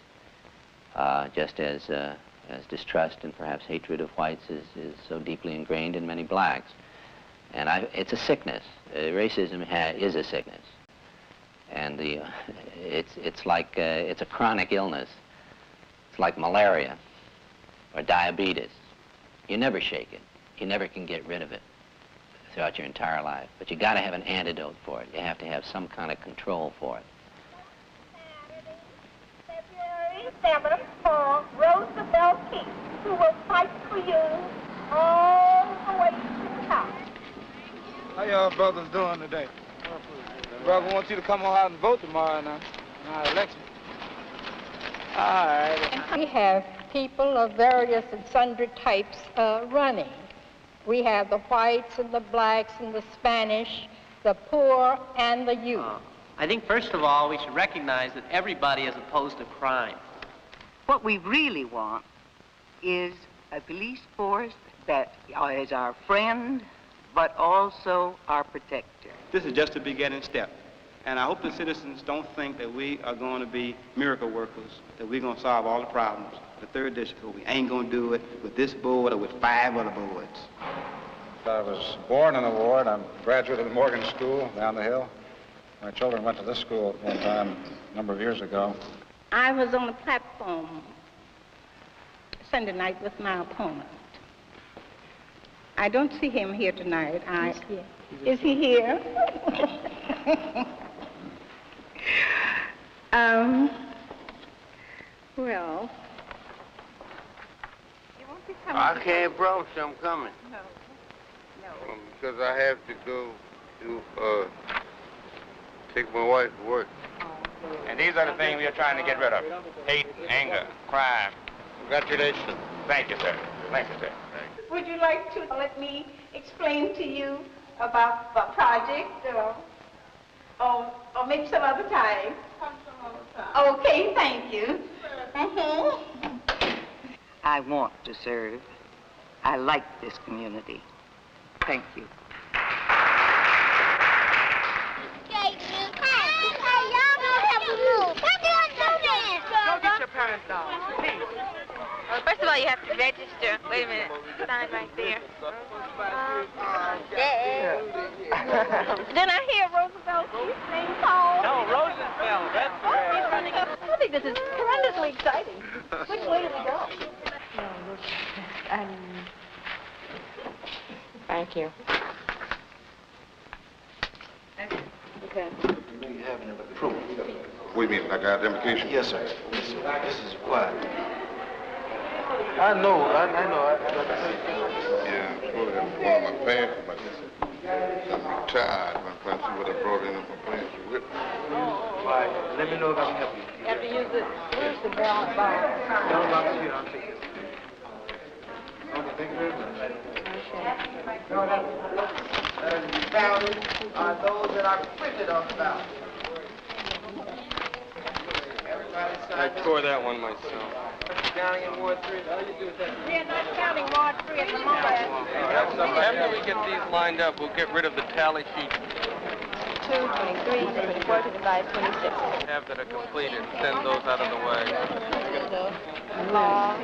Just as distrust and perhaps hatred of whites is so deeply ingrained in many blacks, and it's a sickness. Racism is a sickness. And it's like it's a chronic illness. It's like malaria or diabetes. You never shake it. You never can get rid of it throughout your entire life. But you got to have an antidote for it. You have to have some kind of control for it. February 7th for Roosevelt King, who will fight for you all the way to the top. How y'all brothers doing today? Brother wants you to come on out and vote tomorrow now in our election. All right. We have people of various and sundry types running. We have the whites and the blacks and the Spanish, the poor and the youth. I think, first of all, we should recognize that everybody is opposed to crime. What we really want is a police force that is our friend, but also our protector. This is just a beginning step. And I hope the citizens don't think that we are going to be miracle workers, that we're going to solve all the problems. The third district, we ain't going to do it with this board or with 5 other boards. I was born in the ward. I'm a graduate of the Morgan School down the hill. My children went to this school at one time, a number of years ago. I was on the platform Sunday night with my opponent. I don't see him here tonight. He's here. Is he here? Well. I can't promise I'm coming. No. Because I have to go to take my wife to work. And these are the things we are trying to get rid of. Hate, anger, crime. Congratulations. Thank you, sir. Thank you, sir. Would you like to let me explain to you about the project, or maybe some other time? Okay, thank you. I want to serve. I like this community. Thank you. Go get your parents' dog, please. First of all, you have to register. Wait a minute. Sign right there. Then I hear Roosevelt sing Paul. No, Roosevelt. That's right. I think this is tremendously exciting. Which way do we go? Thank you. Okay. We haven't approved. What do you mean, like identification? Yes, sir. Yes, sir. This is quiet. I know. Yeah, I'm supposed to have one of my pants, but I'm tired. My pants, what I brought in my pants with me. All right. Let me know if I can help you. You have to use it. Where's the ballot box? Ballot box here. I'll take it. Okay, thank you very much. The ballots are those that are printed on the ballot. I tore that one myself. Counting in Ward 3. We're not counting Ward 3 at the moment. After we get these lined up, we'll get rid of the tally sheet. 2, 23, 24, 25, 26. Have that are completed. Send those out of the way. Law.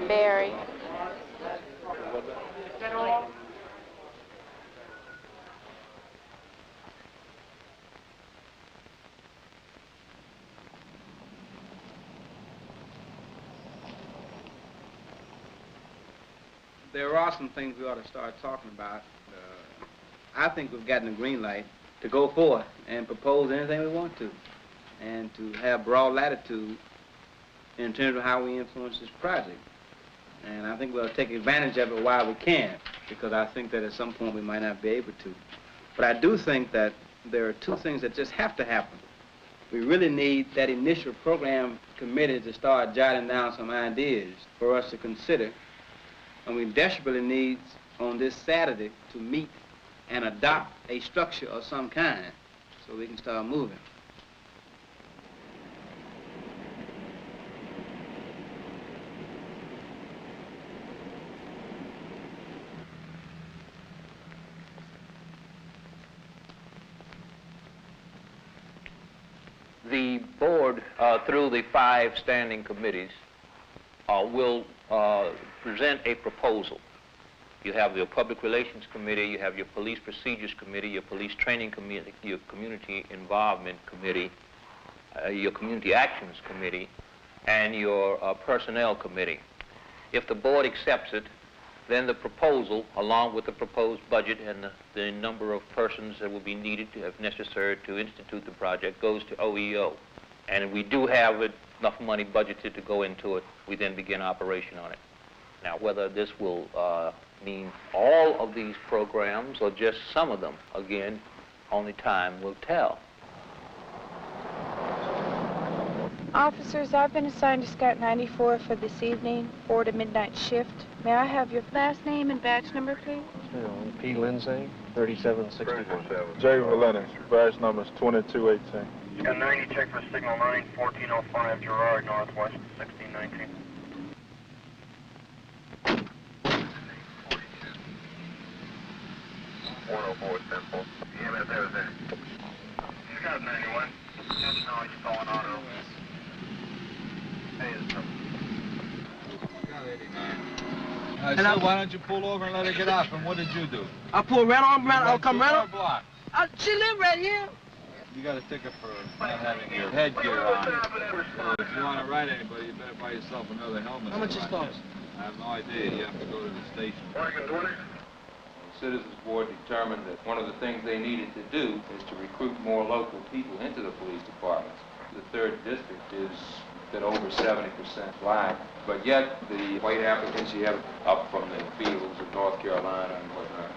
Barry. There are some things we ought to start talking about. I think we've gotten a green light to go forth and propose anything we want to, and to have broad latitude in terms of how we influence this project. And I think we'll take advantage of it while we can, because I think that at some point we might not be able to. But I do think that there are two things that just have to happen. We really need that initial program committee to start jotting down some ideas for us to consider. And we desperately need on this Saturday to meet and adopt a structure of some kind so we can start moving. The board, through the 5 standing committees, will present a proposal. You have your Public Relations Committee, you have your Police Procedures Committee, your Police Training Committee, your Community Involvement Committee, your Community Actions Committee, and your Personnel Committee. If the board accepts it, then the proposal, along with the proposed budget and the number of persons that will be needed, if necessary, to institute the project, goes to OEO. And we do have enough money budgeted to go into it. We then begin operation on it. Now, whether this will mean all of these programs or just some of them, again, only time will tell. Officers, I've been assigned to Scout 94 for this evening, 4 to midnight shift. May I have your last name and badge number, please? P. Lindsay, 3761. J. Valena, badge number is 2218. Got 90, check for signal 9, 1405 Gerard, Northwest, 1619. Simple. EMS there. Scout 91. Just know you're going on over. Hey, it's trouble. So why don't you pull over and let her get off? And what did you do? I pull right on, I'll come right on. Block. She live right here. You got a ticket for not having your headgear on. So if you want to ride anybody, you better buy yourself another helmet. How much it cost? I have no idea. You have to go to the station. The Citizens Board determined that one of the things they needed to do is to recruit more local people into the police departments. The 3rd district is that over 70% black, but yet the white applicants you have up from the fields of North Carolina and whatnot.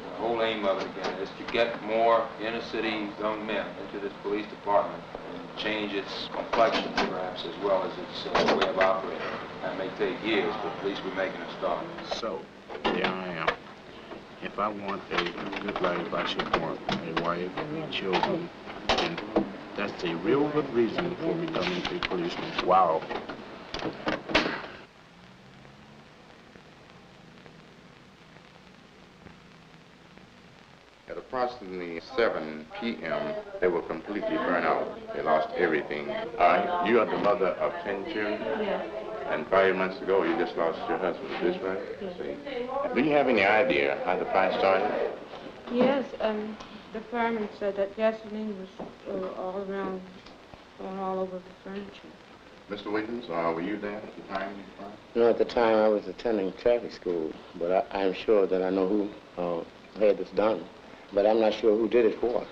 The whole aim of it again is to get more inner city young men into this police department and change its complexion perhaps as well as its way of operating. That may take years, but at least we're making a start. So, here I am. If I want a good life, I should want a wife and children, and that's a real good reason for becoming a policeman. Wow. approximately 7 p.m., they were completely burnt out. They lost everything. You are the mother of 10 children? Yes. And 5 months ago, you just lost your husband. Is this right? Yes. See. Do you have any idea how the fire started? Yes, the fireman said that gasoline was all around, going all over the furniture. Mr. Wiggins, were you there at the time? No, at the time I was attending traffic school, but I'm sure that I know who had this done, but I'm not sure who did it for.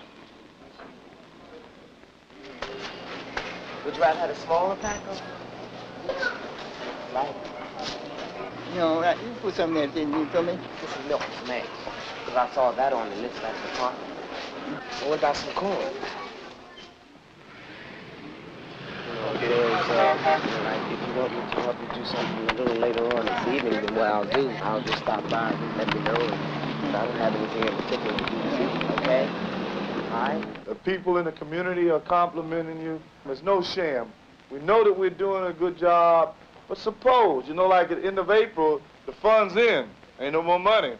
Would you rather have a smaller pack of? Light. You know, you put some of that in, you feel me? Put some milk and some eggs. Because I saw that on the list last department. Well, what about some corn? You know, get eggs, like if you want me to help you do something a little later on this evening, then what I'll do, I'll just stop by and let me know. And I don't have anything in particular to do this evening, okay? All right? The people in the community are complimenting you. There's no sham. We know that we're doing a good job, but suppose, you know, like at the end of April, the fund's in, ain't no more money.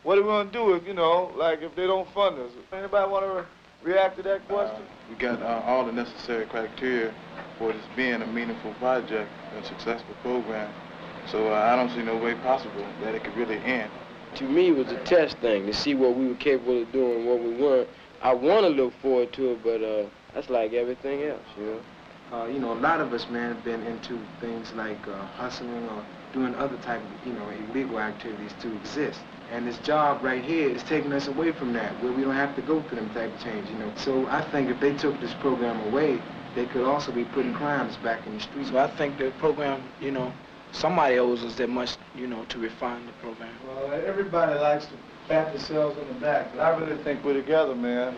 What are we gonna do if, you know, like if they don't fund us? Anybody wanna react to that question? We got all the necessary criteria for this being a meaningful project, a successful program. So I don't see no way possible that it could really end. To me, it was a test thing to see what we were capable of doing, what we weren't. I want to look forward to it, but that's like everything else, you know. You know, a lot of us, man, have been into things like hustling or doing other type of, you know, illegal activities to exist. And this job right here is taking us away from that, where we don't have to go through them type of change, you know. So I think if they took this program away, they could also be putting crimes back in the streets. So I think the program, you know, somebody owes us that much, you know, to refine the program. Well, everybody likes to pat themselves on the back, but I really think we're together, man.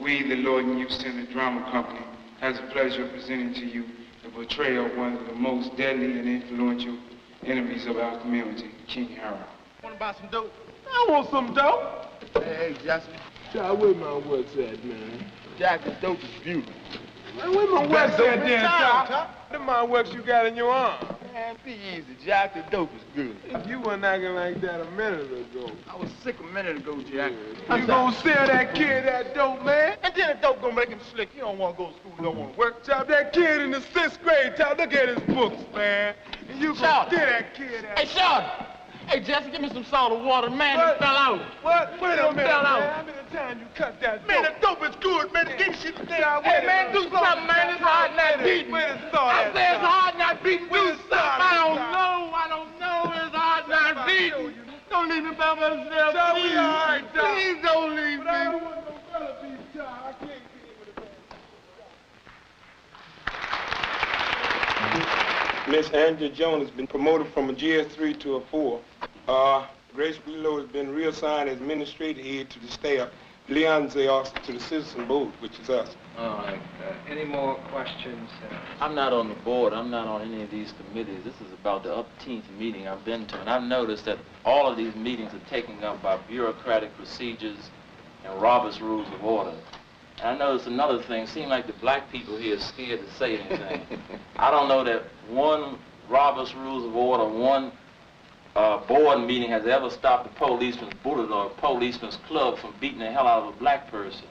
We, the Lloyd and Youth Center Drama Company, has the pleasure of presenting to you the portrayal of one of the most deadly and influential enemies of our community, King Harold. Want to buy some dope? I want some dope. Hey, Justin. Child, where my works at, man? Jack, the dope is beautiful. Man, where my works at, then, Tom? Them my works you got in your arm. Man, be easy, Jack. The dope is good. You weren't acting like that a minute ago. I was sick a minute ago, Jack. You gonna sell that kid that dope, man? And then the dope gonna make him slick. He don't want to go to school, he don't want to work. Child, that kid in the 6th grade, child, look at his books, man. And you gonna steal that kid out. Hey, Shorty. Hey, Jesse, give me some salt and water. Man, it fell out. What? Wait a minute, man. Fell out. How many times you cut that dope? Man, the dope is good, man. Give me shit to Hey, man, do something, man. It's hard not beating. I say it's hard not beating. Do something. I don't know. It's hard not beating. Don't leave me by myself, please. Please don't leave me. I don't want no fella to be tired. I can't be Miss Andrea Jones has been promoted from a GS3 to a 4. Grace Below has been reassigned as administrative aide to the staff. Leon Zayos to the citizen board, which is us. All right. Any more questions? I'm not on the board. I'm not on any of these committees. This is about the upteenth meeting I've been to, and I've noticed that all of these meetings are taken up by bureaucratic procedures and Robert's Rules of Order. And I noticed another thing. It seems like the black people here are scared to say anything. I don't know that one Robert's Rules of Order, one board meeting has ever stopped a policeman's bullet or a policeman's club from beating the hell out of a black person.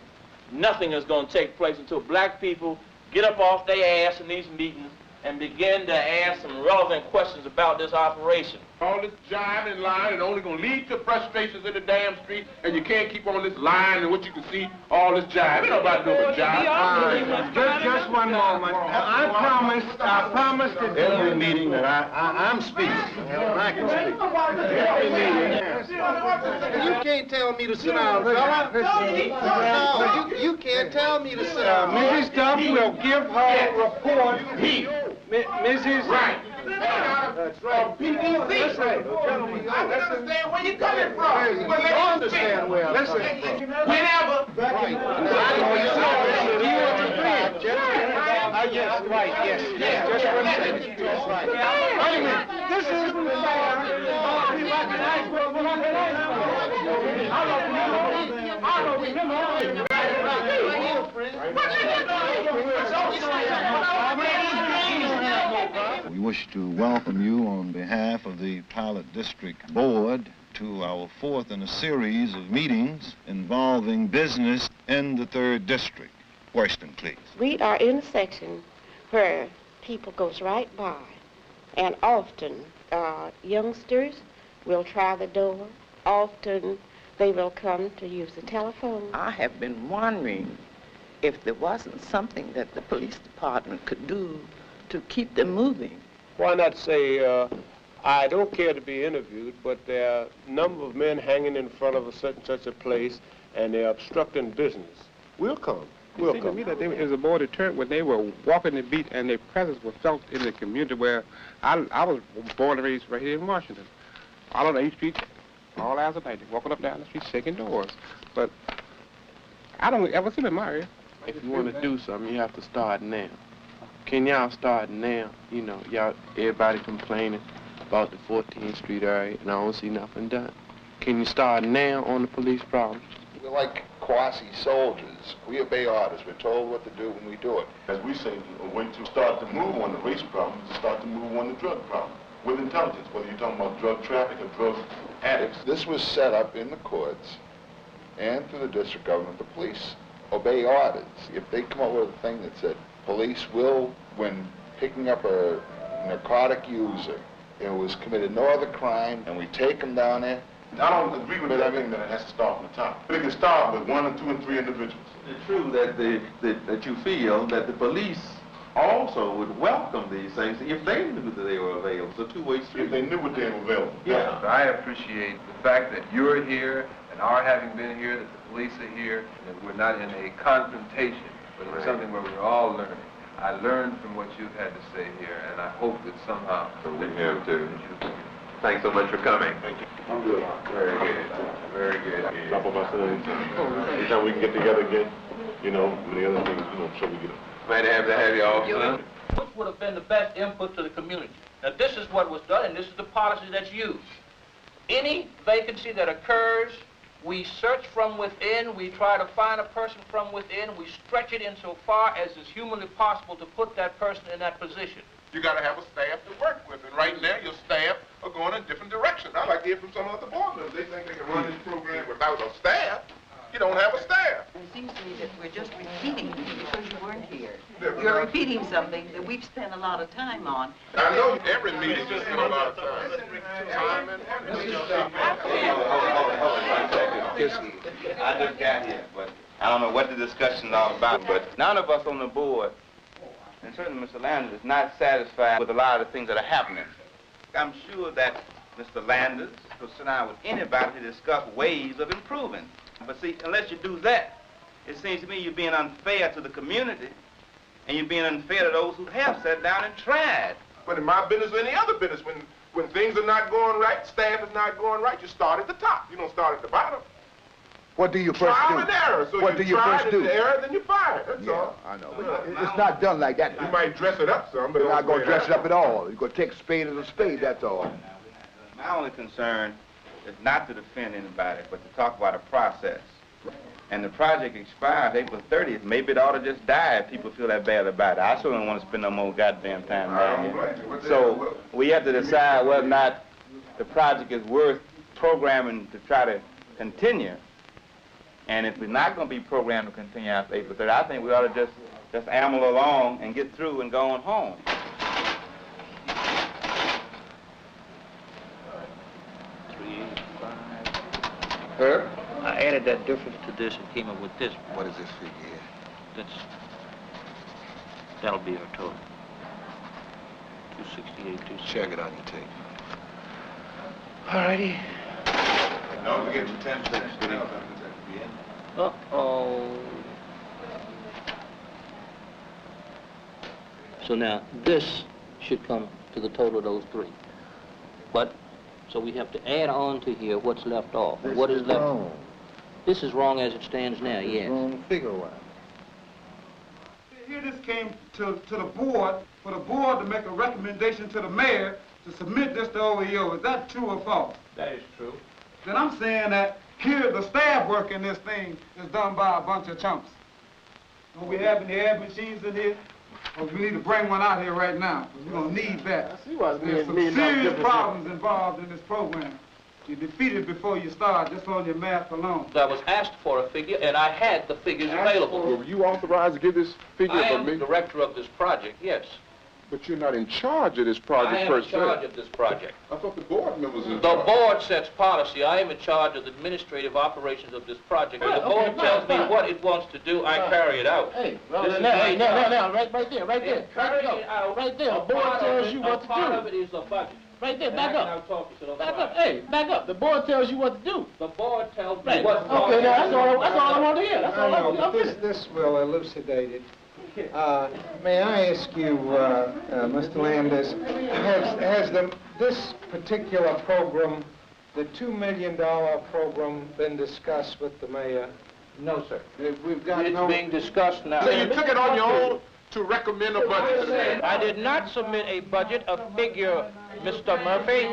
Nothing is going to take place until black people get up off their ass in these meetings and begin to ask some relevant questions about this operation. All this jive and lying is only going to lead to frustrations in the damn street, and you can't keep on this line and what you can see, all this jive. Ain't nobody doing the jive. Just one moment. I promised that every meeting that I'm speaking, and I can speak. Every meeting. You can't tell me to sit down, fella. No, you can't tell me to sit down. Mrs. Duff will give her report. Mrs. Right. That's right. PDC. I understand where you're coming from. You understand where I'm coming from. Whenever. Right. Yes, right, yes. Just one second. That's right. Wait a minute. This is We wish to welcome you on behalf of the Pilot District Board to our fourth in a series of meetings involving business in the 3rd District. Washington, please. We are in a section where people goes right by, and often youngsters will try the door. Often they will come to use the telephone. I have been wondering if there wasn't something that the police department could do to keep them moving. Why not say, I don't care to be interviewed, but there are a number of men hanging in front of such a place, and they're obstructing business. We'll come. It seemed to me that they was a more deterrent when they were walking the beat and their presence was felt in the community where I was born and raised right here in Washington. All on 8th Street, all hours of night, walking up down the street, shaking doors. But I don't ever see them in my area. If you want to do something, you have to start now. Can y'all start now? You know, y'all, everybody complaining about the 14th Street area, and I don't see nothing done. Can you start now on the police problems? We're like quasi-soldiers. We obey orders. We're told what to do when we do it. As we say, when to start to move on the race problem, to start to move on the drug problem. With intelligence, whether you're talking about drug traffic or drug addicts. This was set up in the courts and through the district government. The police obey orders. If they come up with a thing that said, police will, when picking up a narcotic user, it was committed no other crime, and we take them down there. I don't agree with that thing that it has to start from the top. But it can start with 1 or 2 and 3 individuals. It's true that that you feel that the police also would welcome these things if they knew that they were available. It's a two-way street. If they knew what they were available. Yeah. I appreciate the fact that you're here and our having been here, that the police are here, and that we're not in a confrontation, but it's something where we're all learning. I learned from what you've had to say here, and I hope that somehow... We have to. Thanks so much for coming. Thank you. I'm good. Very good. Very good. Top of my son. Anytime we can get together again, you know, many other things, you know, so we get Glad to have you all, son. What would have been the best input to the community? Now, this is what was done, and this is the policy that's used. Any vacancy that occurs, we search from within, we try to find a person from within, we stretch it insofar as is humanly possible to put that person in that position. You got to have a staff to work with, and right now your staff are going in different directions. I like to hear from some other board members. They think they can run this program without a staff. You don't have a staff. It seems to me that we're just repeating because you weren't here. You're repeating something that we've spent a lot of time on. I know every meeting you spend a lot of time. I just got here, but I don't know what the discussion is all about, but none of us on the board, and certainly Mr. Landers, is not satisfied with a lot of the things that are happening. I'm sure that Mr. Landers will sit down with anybody to discuss ways of improving. But see, unless you do that, it seems to me you're being unfair to the community, and you're being unfair to those who have sat down and tried. But in my business or any other business, when things are not going right, staff is not going right, you start at the top. You don't start at the bottom. What do you first do? Trial and error. So what do you first do? If error, then you fire. That's all. I know. But it's not done like that. You might dress it up some, but you're not going to dress it up at all. You're going to take a spade as a spade, that's all. My only concern is not to defend anybody, but to talk about a process. And the project expires April 30th. Maybe it ought to just die if people feel that bad about it. I still don't want to spend no more goddamn time down here. So we have to decide whether or not the project is worth programming to try to continue. And if we're not going to be programmed to continue after April 30th, I think we ought to just amble along and get through and go on home. Herb? I added that difference to this and came up with this. What is this figure here? That'll be our total. 268, 268. Check it on your tape. All righty. Don't forget the 10 cents. Uh-oh. So now, this should come to the total of those three. But, so we have to add on to here what's left off. This what is left? Wrong. This is wrong as it stands now, This yes. is wrong figure-wise. Here this came to the board, for the board to make a recommendation to the mayor to submit this to OEO. Is that true or false? That is true. Then I'm saying that here the staff work in this thing is done by a bunch of chumps. Don't we have any ad machines in here? Or we need to bring one out here right now, because we're going to need that. There's some serious problems involved in this program. You defeat it before you start, just on your math alone. I was asked for a figure, and I had the figures available. Were you authorized to give this figure I for am me? director of this project, yes. But you're not in charge of this I project am per in se. charge of this project. I thought the board members were in The charge. board sets policy. I am in charge of the administrative operations of this project. When the board tells me what it wants to do, I carry it out. Hey, This is now, my job. right there. Carry it out. Right there, A the board part tells of you it- what to A part do. of it is the budget. Right there, And back I can up. out-talk you, so don't Back cry. up, hey, back up. The board tells you what to do. The board tells me Right. what. Okay, now that's all I want to hear. That's all I want to hear. This will elucidate it. May I ask you, Mr. Landis, has this particular program, the $2 million program, been discussed with the mayor? No, sir. We've got It's no... being discussed now. So you took it on your own to recommend a budget to the mayor? I did not submit a budget, a figure, Mr. Murphy.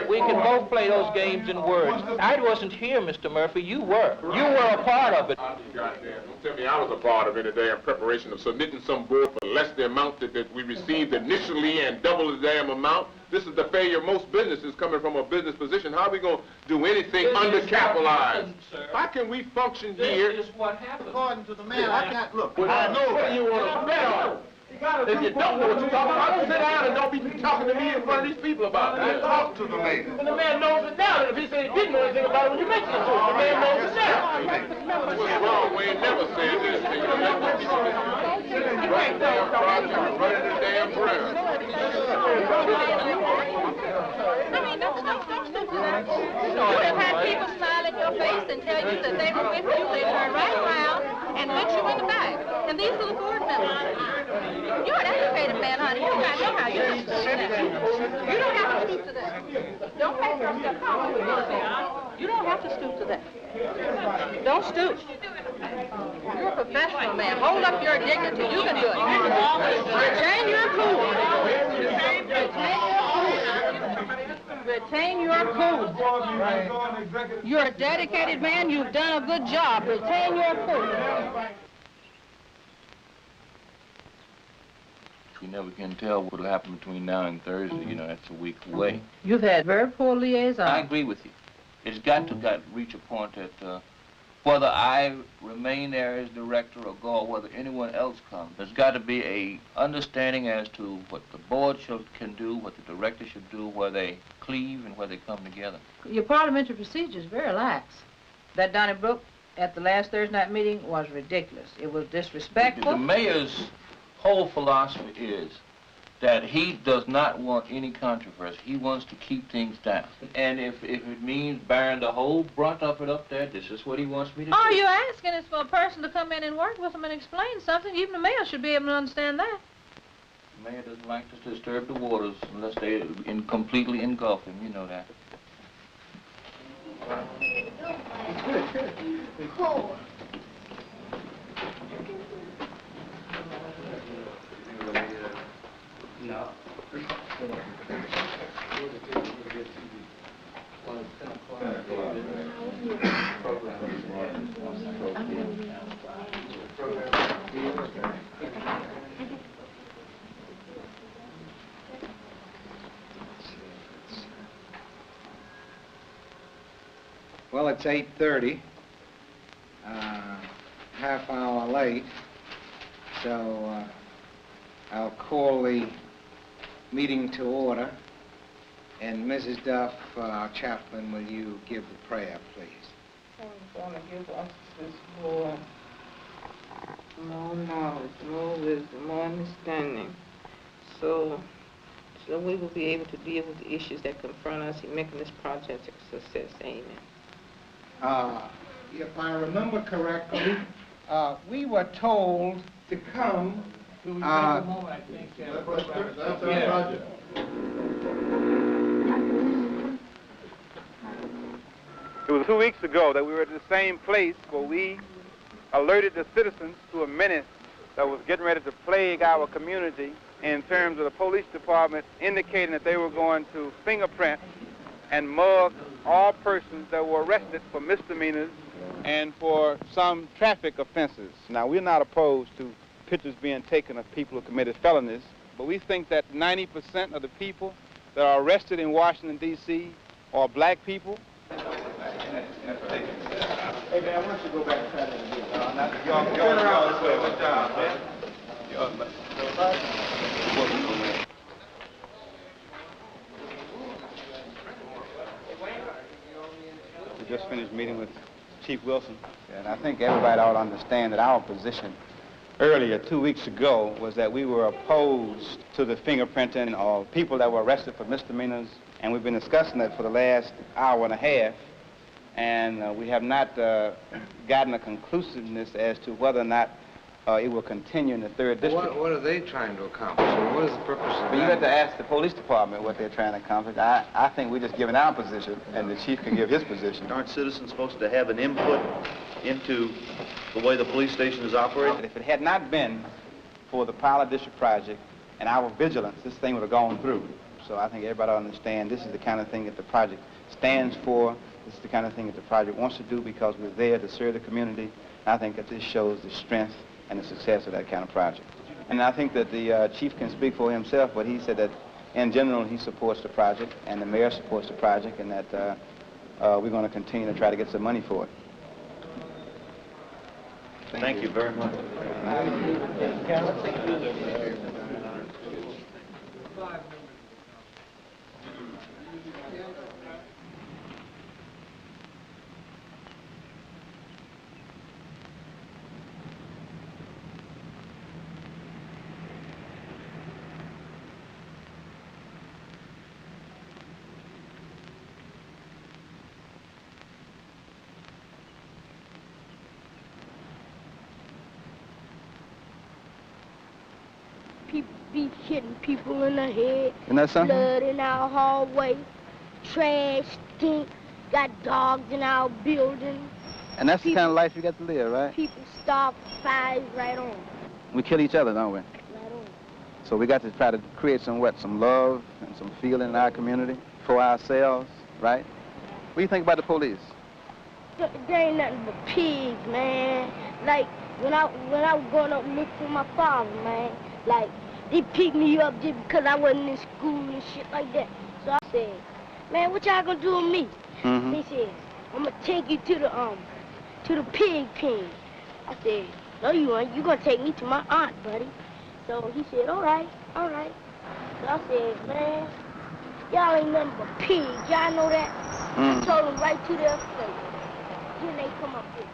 We can both play those games in words. I wasn't here, Mr. Murphy. You were. You were a part of it. Goddamn, don't tell me I was a part of any damn preparation of submitting some board for less the amount that we received initially and double the damn amount. This is the failure of most businesses coming from a business position. How are we going to do anything undercapitalized? How can we function here? This is what happened. According to the mayor, I can't look. I know what you want to bet. If you don't know what you're talking about, sit down and don't be talking to me in front of these people about it. Talk to the mayor. And the man knows it now. And if he said he didn't know anything about it when you mentioned it to him, the man knows it now. What's wrong? We ain't never said this to you. Right damn project, running the damn prayer. You have had people smile in your face and tell you that they were with you, they turn right around and put you in the back. And these are the board members. You're an educated man, honey. You got to know how you're supposed to do that. You don't have to stoop to that. Don't make yourself comfortable. You don't have to stoop to that. Don't stoop. You're a professional man. Hold up your dignity. You can do it. Retain your cool. Retain your cool. You're a dedicated man. You've done a good job. Retain your cool. You never can tell what will happen between now and Thursday. You know, that's a week away. You've had very poor liaison. I agree with you. It's got to reach a point that whether I remain there as director or go, or whether anyone else comes, there's got to be a understanding as to what the board can do, what the director should do, where they cleave and where they come together. Your parliamentary procedure is very lax. That Donnybrook at the last Thursday night meeting was ridiculous. It was disrespectful. The mayor's whole philosophy is that he does not want any controversy. He wants to keep things down. And if it means bearing the whole brunt of it up there, this is what he wants me to do. All you're asking is for a person to come in and work with him and explain something. Even the mayor should be able to understand that. The mayor doesn't like to disturb the waters unless they completely engulf him. You know that. Cool. No. Well, it's 8:30, half hour late, so I'll call the meeting to order. And Mrs. Duff, our chaplain, will you give the prayer, please? I'm going to give us this more knowledge, more wisdom, more understanding, so we will be able to deal with the issues that confront us in making this project a success. Amen. If I remember correctly, we were told to come. That's our project. It was 2 weeks ago that we were at the same place where we alerted the citizens to a menace that was getting ready to plague our community in terms of the police department indicating that they were going to fingerprint and mug all persons that were arrested for misdemeanors and for some traffic offenses. Now, we're not opposed to pictures being taken of people who committed felonies, but we think that 90% of the people that are arrested in Washington, D.C. are black people. Hey, man, why don't you go back and try that again? Y'all, good job, man. We just finished meeting with Chief Wilson, and I think everybody ought to understand that our position earlier, 2 weeks ago, was that we were opposed to the fingerprinting of people that were arrested for misdemeanors, and we've been discussing that for the last hour and a half, and we have not gotten a conclusiveness as to whether or not it will continue in the 3rd District. What are they trying to accomplish? Or what is the purpose of that? You have to ask the police department what they're trying to accomplish. I think we're just giving our position, and the chief can give his position. Aren't citizens supposed to have an input into the way the police station is operated? If it had not been for the Pilot District project and our vigilance, this thing would have gone through. So I think everybody ought to understand this is the kind of thing that the project stands for. This is the kind of thing that the project wants to do because we're there to serve the community. I think that this shows the strength and the success of that kind of project. And I think that the chief can speak for himself, but he said that in general he supports the project and the mayor supports the project, and that we're going to continue to try to get some money for it. Thank you very much. Be hitting people in the head. Isn't that something? Blood in our hallway. Trash, stink. Got dogs in our building. And that's the kind of life you got to live, right? People stop, fires right on. We kill each other, don't we? Right on. So we got to try to create some love and some feeling in our community for ourselves, right? What do you think about the police? There ain't nothing but pigs, man. Like, when I was going up look for my father, man, like, they picked me up just because I wasn't in school and shit like that. So I said, man, what y'all gonna do with me? Mm-hmm. He said, I'm gonna take you to the pig pen. I said, no, you ain't. You gonna take me to my aunt, buddy. So he said, all right. So I said, man, y'all ain't nothing but pigs. Y'all know that? Mm-hmm. I told them right to their face. Then they come up here.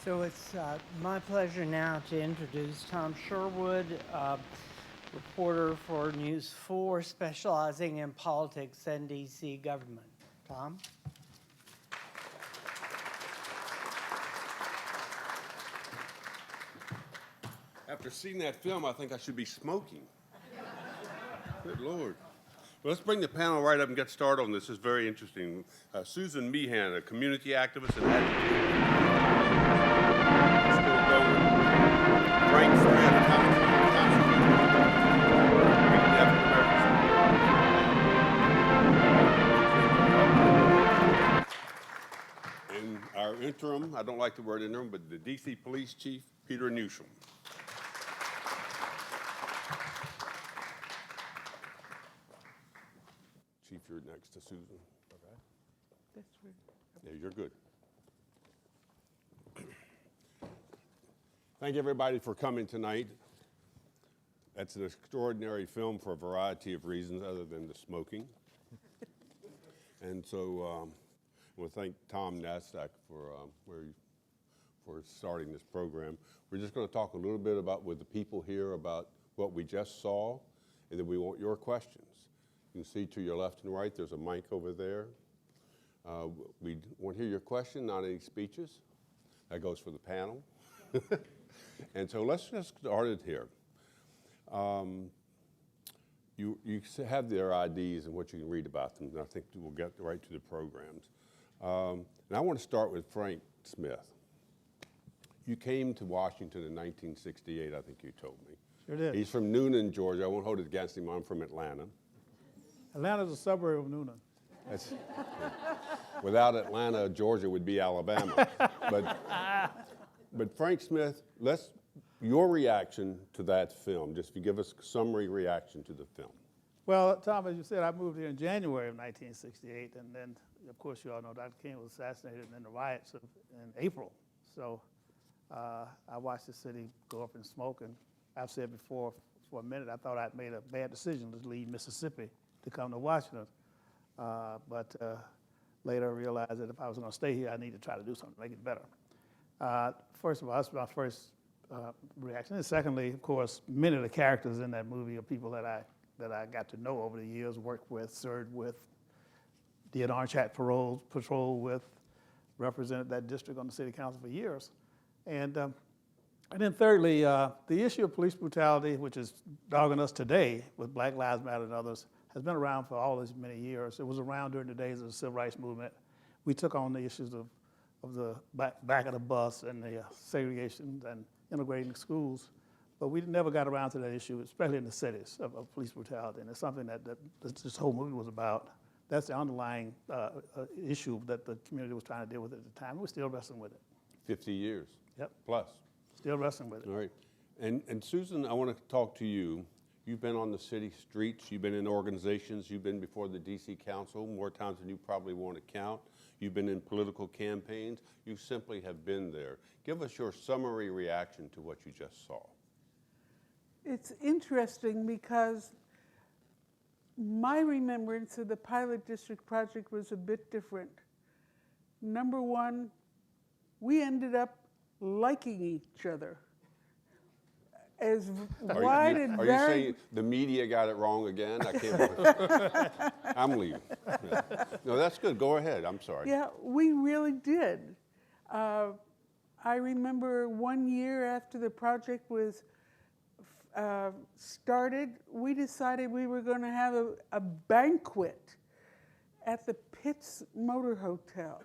So it's my pleasure now to introduce Tom Sherwood, reporter for News 4, specializing in politics and D.C. government. Tom? After seeing that film, I think I should be smoking. Good Lord. Well, let's bring the panel right up and get started on this. This is very interesting. Susan Meehan, a community activist and advocate. Frank interim, I don't like the word interim, but the D.C. Police Chief, Peter Newsham. Chief, you're next to Susan. Okay. That's right. Yeah, you're good. Thank everybody for coming tonight. That's an extraordinary film for a variety of reasons other than the smoking. And so I want to thank Tom Nasdaq for starting this program. We're just going to talk a little bit about with the people here about what we just saw, and then we want your questions. You can see to your left and right, there's a mic over there. We want to hear your question, not any speeches. That goes for the panel. And so let's just start it here. You have their IDs and what you can read about them, and I think we'll get right to the programs. And I want to start with Frank Smith. You came to Washington in 1968, I think you told me. Sure did. He's from Noonan, Georgia. I won't hold it against him. I'm from Atlanta. Atlanta's a suburb of Noonan. That's, without Atlanta, Georgia would be Alabama. But Frank Smith, your reaction to that film, just if you give us a summary reaction to the film. Well, Tom, as you said, I moved here in January of 1968, and then, of course, you all know Dr. King was assassinated, and then the riots in April. So I watched the city go up in smoke, and I've said before, for a minute, I thought I'd made a bad decision to leave Mississippi to come to Washington. But later I realized that if I was going to stay here, I needed to try to do something to make it better. First of all, that's my first reaction. And secondly, of course, many of the characters in that movie are people that I got to know over the years, worked with, served with, did Orange Hat patrol with, represented that district on the city council for years. And then thirdly, the issue of police brutality, which is dogging us today with Black Lives Matter and others, has been around for all these many years. It was around during the days of the civil rights movement. We took on the issues of the back of the bus and the segregation and integrating schools, but we never got around to that issue, especially in the cities, of police brutality. And it's something that this whole movie was about. That's the underlying issue that the community was trying to deal with at the time. We're still wrestling with it. 50 years. Yep. Plus. Still wrestling with it. All right. And Susan, I want to talk to you. You've been on the city streets. You've been in organizations. You've been before the D.C. Council more times than you probably want to count. You've been in political campaigns. You simply have been there. Give us your summary reaction to what you just saw. It's interesting because my remembrance of the Pilot District project was a bit different. Number one, we ended up liking each other. As wide and Are you saying the media got it wrong again? I can't believe I'm leaving. Yeah. No, that's good. Go ahead. I'm sorry. Yeah, we really did. I remember one year after the project was started, we decided we were going to have a banquet at the Pitts Motor Hotel,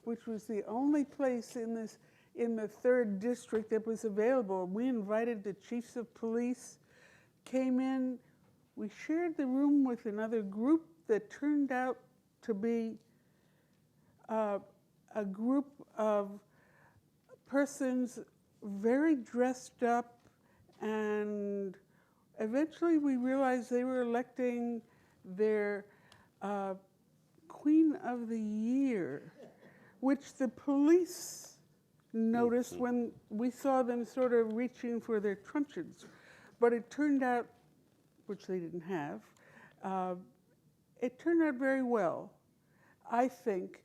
which was the only place in the 3rd District that was available. We invited the chiefs of police, came in. We shared the room with another group that turned out to be a group of persons very dressed up, and eventually we realized they were electing their Queen of the Year, which the police noticed when we saw them sort of reaching for their truncheons. But it turned out, which they didn't have, it turned out very well, I think.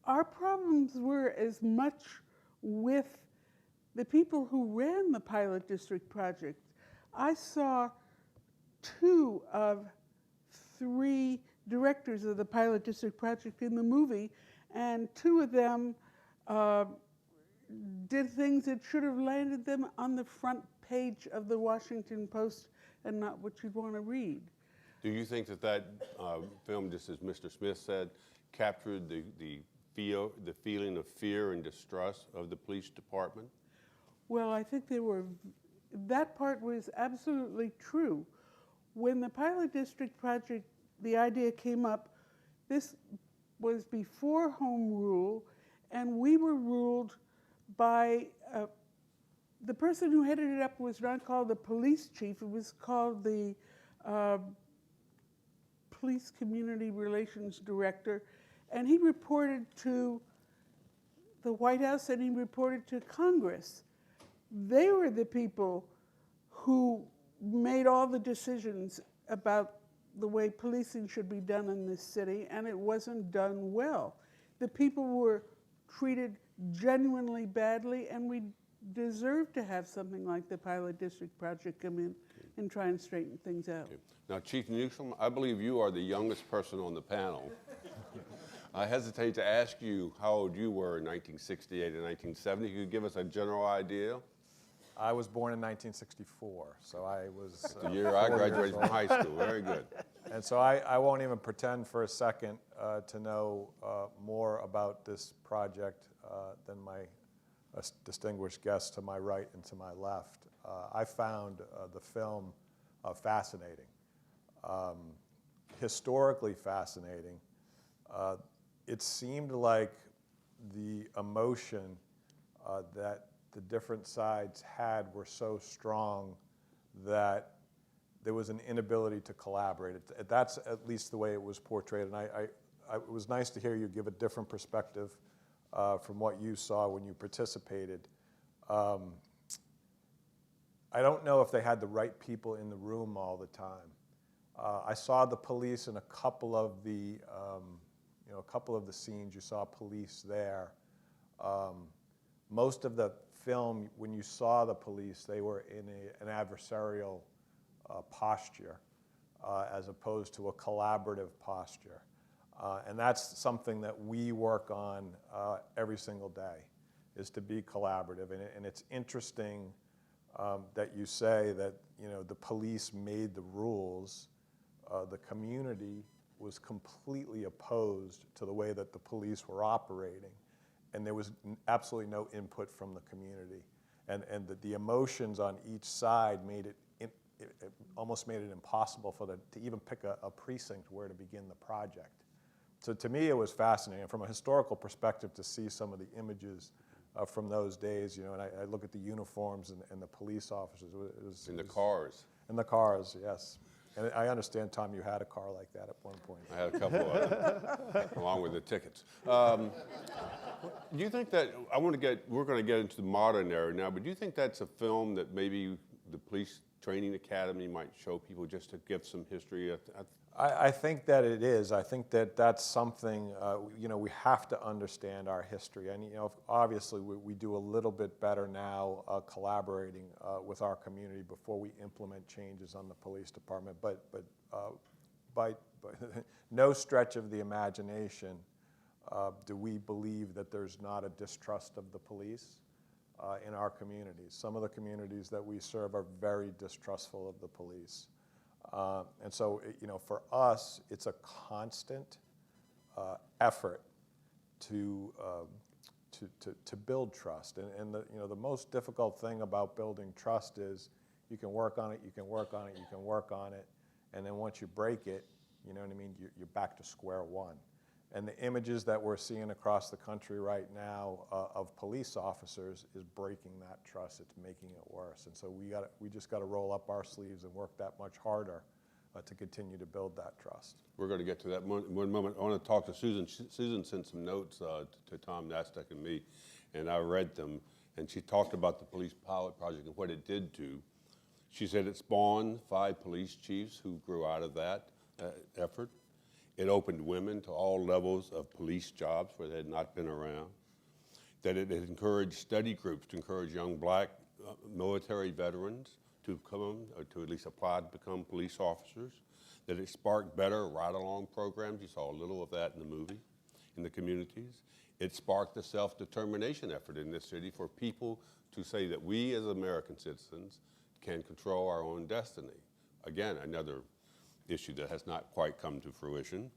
Our problems were as much with the people who ran the Pilot District project. I saw 2 of 3 directors of the Pilot District project in the movie, and 2 of them did things that should have landed them on the front page of the Washington Post and not what you'd want to read. Do you think that film, just as Mr. Smith said, captured the feeling of fear and distrust of the police department? Well, I think that part was absolutely true. When the Pilot District project, the idea came up, this was before home rule, and we were ruled by the person who headed it up was not called the police chief, it was called the police community relations director, and he reported to the White House and he reported to Congress. They were the people who made all the decisions about the way policing should be done in this city, and it wasn't done well. The people were treated genuinely badly, and we deserve to have something like the Pilot District Project come in and try and straighten things out. Okay. Now, Chief Newsom, I believe you are the youngest person on the panel. I hesitate to ask you how old you were in 1968 and 1970. Could you give us a general idea? I was born in 1964, so I was the year I graduated from high school. Very good. And so I won't even pretend for a second to know more about this project than my distinguished guests to my right and to my left. I found the film fascinating, historically fascinating. It seemed like the emotion that the different sides had were so strong that there was an inability to collaborate. That's at least the way it was portrayed. And it was nice to hear you give a different perspective from what you saw when you participated. I don't know if they had the right people in the room all the time. I saw the police in a couple of the scenes. You saw police there. Most of the film, when you saw the police, they were in an adversarial posture as opposed to a collaborative posture. And that's something that we work on every single day, is to be collaborative. And it's interesting that you say that, the police made the rules. The community was completely opposed to the way that the police were operating. And there was absolutely no input from the community. And the emotions on each side made it almost made it impossible for them to even pick a precinct where to begin the project. So to me, it was fascinating. From a historical perspective, to see some of the images from those days, and I look at the uniforms and the police officers. In the cars. In the cars, yes. And I understand, Tom, you had a car like that at one point. I had a couple of them, along with the tickets. Do you think that, we're going to get into the modern era now, but do you think that's a film that maybe the Police Training Academy might show people just to give some history? I think that it is. I think that that's something, we have to understand our history. And, obviously we do a little bit better now collaborating with our community before we implement changes on the police department. But by no stretch of the imagination do we believe that there's not a distrust of the police in our communities. Some of the communities that we serve are very distrustful of the police. And so, for us, it's a constant effort to build trust. And the most difficult thing about building trust is you can work on it, you can work on it, you can work on it, and then once you break it, you're back to square one. And the images that we're seeing across the country right now of police officers is breaking that trust. It's making it worse. And so we just got to roll up our sleeves and work that much harder to continue to build that trust. We're going to get to that one moment. I want to talk to Susan. Susan sent some notes to Tom Nastek and me, and I read them. And she talked about the police pilot project and what it did do. She said it spawned 5 police chiefs who grew out of that effort. It opened women to all levels of police jobs where they had not been around. That it encouraged study groups to encourage young black military veterans to come, or to at least apply to become police officers. That it sparked better ride-along programs. You saw a little of that in the movie, in the communities. It sparked the self-determination effort in this city for people to say that we as American citizens can control our own destiny. Again, another issue that has not quite come to fruition.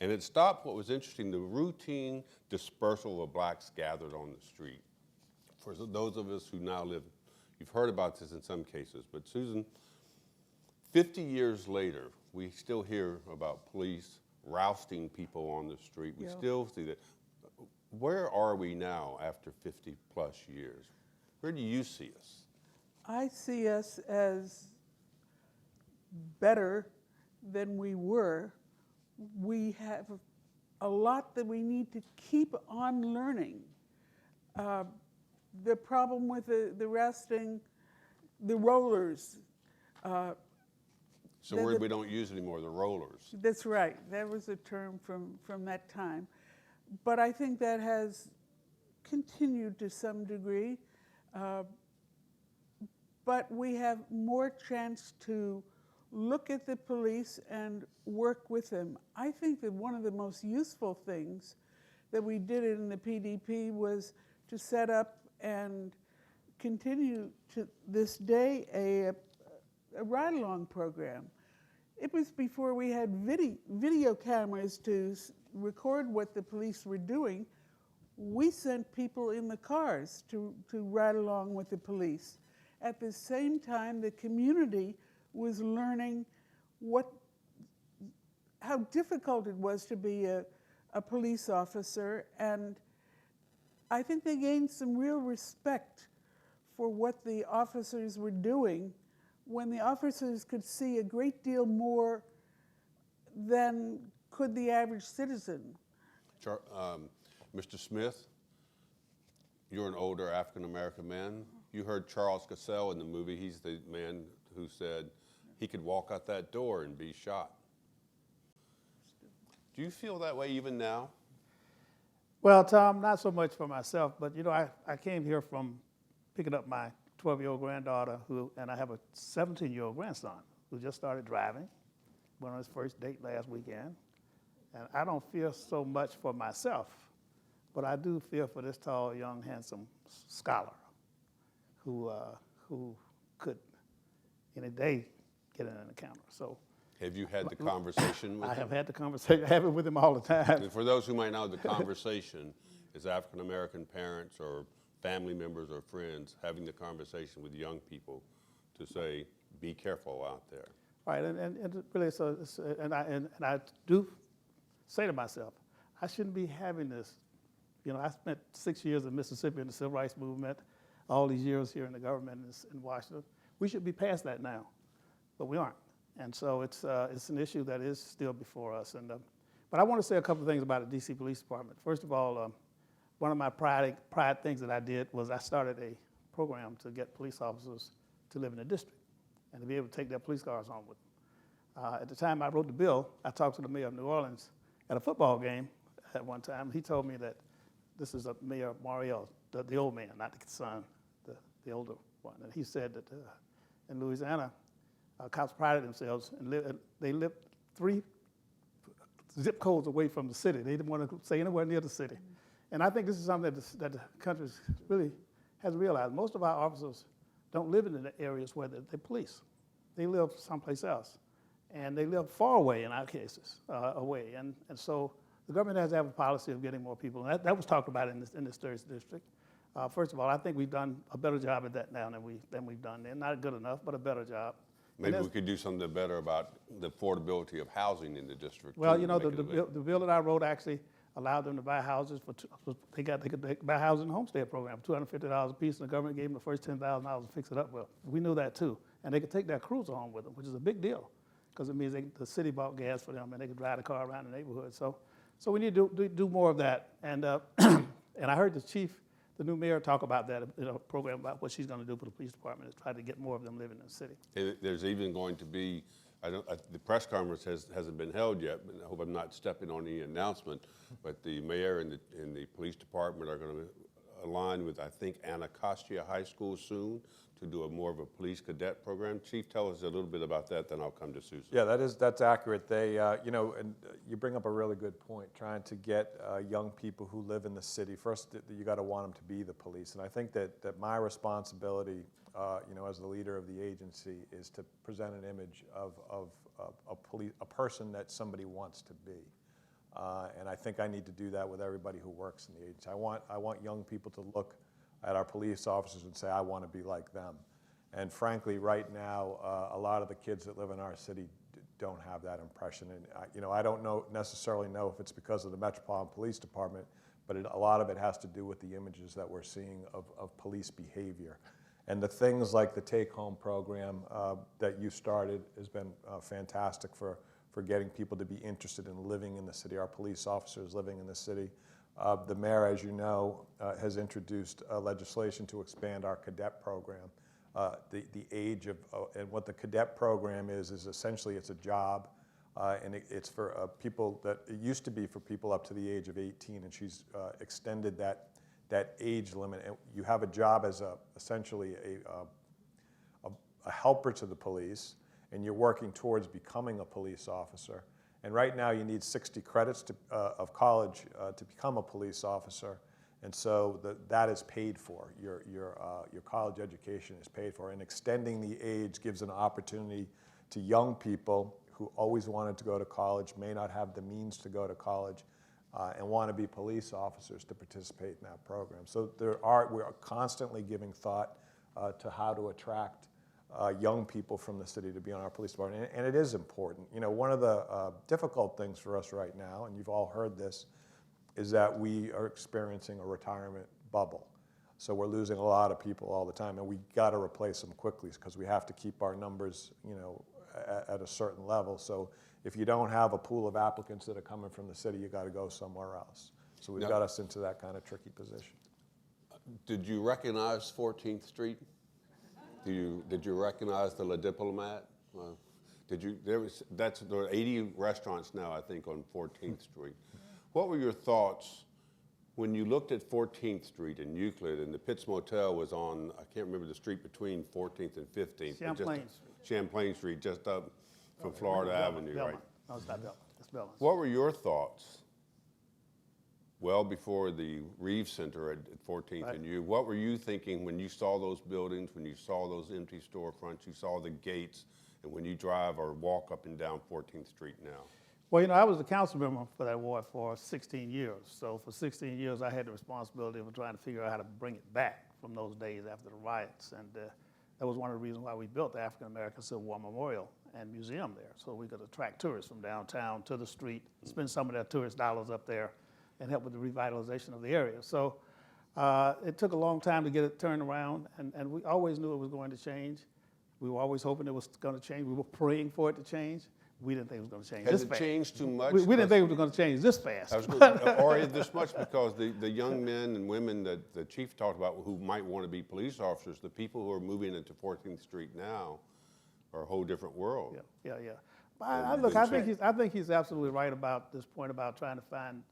And it stopped what was interesting, the routine dispersal of blacks gathered on the street. For those of us who now live, you've heard about this in some cases, but Susan, 50 years later, we still hear about police rousting people on the street. We Yeah. still see that. Where are we now after 50 plus years? Where do you see us? I see us as better than we were. We have a lot that we need to keep on learning. The problem with the resting, the rollers. So word we don't use anymore, the rollers. That's right. That was a term from that time. But I think that has continued to some degree. But we have more chance to look at the police and work with them. I think that one of the most useful things that we did in the PDP was to set up and continue to this day a ride-along program. It was before we had video cameras to record what the police were doing. We sent people in the cars to ride along with the police. At the same time, the community was learning how difficult it was to be a police officer, and I think they gained some real respect for what the officers were doing when the officers could see a great deal more than could the average citizen. Mr. Smith, you're an older African-American man. You heard Charles Cassell in the movie. He's the man who said he could walk out that door and be shot. Do you feel that way even now? Well, Tom, not so much for myself, but you know, I came here from picking up my 12-year-old granddaughter, and I have a 17-year-old grandson who just started driving, went on his first date last weekend. And I don't fear so much for myself, but I do fear for this tall, young, handsome scholar who could, in a day, get in an encounter. So, have you had the conversation with him? I have had the conversation. I have it with him all the time. And for those who might know, the conversation is African-American parents or family members or friends having the conversation with young people to say, be careful out there. Right, and really, so, and I do say to myself, I shouldn't be having this. You know, I spent 6 years in Mississippi in the Civil Rights Movement, all these years here in the government in Washington. We should be past that now, but we aren't. And so it's an issue that is still before us. But I want to say a couple of things about the DC Police Department. First of all, one of my pride things that I did was I started a program to get police officers to live in the district and to be able to take their police cars home with them. At the time I wrote the bill, I talked to the mayor of New Orleans at a football game at one time. He told me that this is Mayor Mariel, the old man, not the son, the older one. And he said that in Louisiana, cops prided themselves, and they lived 3 zip codes away from the city. They didn't want to stay anywhere near the city. And I think this is something that the country really has realized. Most of our officers don't live in the areas where they police. They live someplace else. And they live far away in our cases, away. And so the government has to have a policy of getting more people. And that was talked about in this third district. First of all, I think we've done a better job at that now than we've done then. Not good enough, but a better job. Maybe we could do something better about the affordability of housing in the district. Well, you know, the bill that I wrote actually allowed them to buy houses they could buy houses in the homestead program, $250 a piece, and the government gave them the first $10,000 to fix it up. Well, we knew that too. And they could take their cruiser home with them, which is a big deal, because it means the city bought gas for them and they could drive the car around the neighborhood. So we need to do more of that. And and I heard the new mayor talk about that in a program about what she's going to do for the police department, is try to get more of them living in the city. There's even going to be, the press conference hasn't been held yet, but I hope I'm not stepping on any announcement, but the mayor and the police department are going to align with, I think, Anacostia High School soon to do more of a police cadet program. Chief, tell us a little bit about that, then I'll come to Susan. Yeah, that's accurate. They, you know, and you bring up a really good point, trying to get young people who live in the city. First, you got to want them to be the police. And I think that my responsibility, you know, as the leader of the agency, is to present an image of a person that somebody wants to be. And I think I need to do that with everybody who works in the agency. I want young people to look at our police officers and say, I want to be like them. And frankly, right now, a lot of the kids that live in our city don't have that impression. And I don't necessarily know if it's because of the Metropolitan Police Department, but a lot of it has to do with the images that we're seeing of police behavior. And the things like the take-home program that you started has been fantastic for getting people to be interested in living in the city, our police officers living in the city. The mayor, as you know, has introduced legislation to expand our cadet program. The age of, and what the cadet program is essentially it's a job, and it's for people that, it used to be for people up to the age of 18, and she's extended that age limit. And you have a job as essentially a helper to the police, and you're working towards becoming a police officer. And right now you need 60 credits of college to become a police officer. And so that is paid for. Your college education is paid for. And extending the age gives an opportunity to young people who always wanted to go to college, may not have the means to go to college, and want to be police officers to participate in that program. So we're constantly giving thought to how to attract young people from the city to be on our police department, and it is important. One of the difficult things for us right now, and you've all heard this, is that we are experiencing a retirement bubble. So we're losing a lot of people all the time, and we got to replace them quickly because we have to keep our numbers, at a certain level. So if you don't have a pool of applicants that are coming from the city, you got to go somewhere else. So we've got us into that kind of tricky position. Did you recognize 14th Street? Did you recognize the La Diplomate? There are 80 restaurants now, I think, on 14th Street. What were your thoughts when you looked at 14th Street in Euclid and the Pitts Motel was on, I can't remember the street between 14th and 15th. Champlain Street, just up from Florida Avenue, Belmont. right? No, it's not Belmont. It's Belmont. What were your thoughts? Well, before the Reeves Center at 14th and what were you thinking when you saw those buildings, when you saw those empty storefronts, you saw the gates, and when you drive or walk up and down 14th Street now? Well, I was the council member for that ward for 16 years. So for 16 years, I had the responsibility of trying to figure out how to bring it back from those days after the riots. And that was one of the reasons why we built the African American Civil War Memorial and Museum there, so we could attract tourists from downtown to the street, spend some of their tourist dollars up there, and help with the revitalization of the area. So it took a long time to get it turned around, and we always knew it was going to change. We were always hoping it was going to change. We were praying for it to change. We didn't think it was going to change this fast. Has it changed too much? We didn't think it was going to change this fast. Or this much, because the young men and women that the chief talked about who might want to be police officers, the people who are moving into 14th Street now are a whole different world. Yeah. I think he's absolutely right about this point about trying to find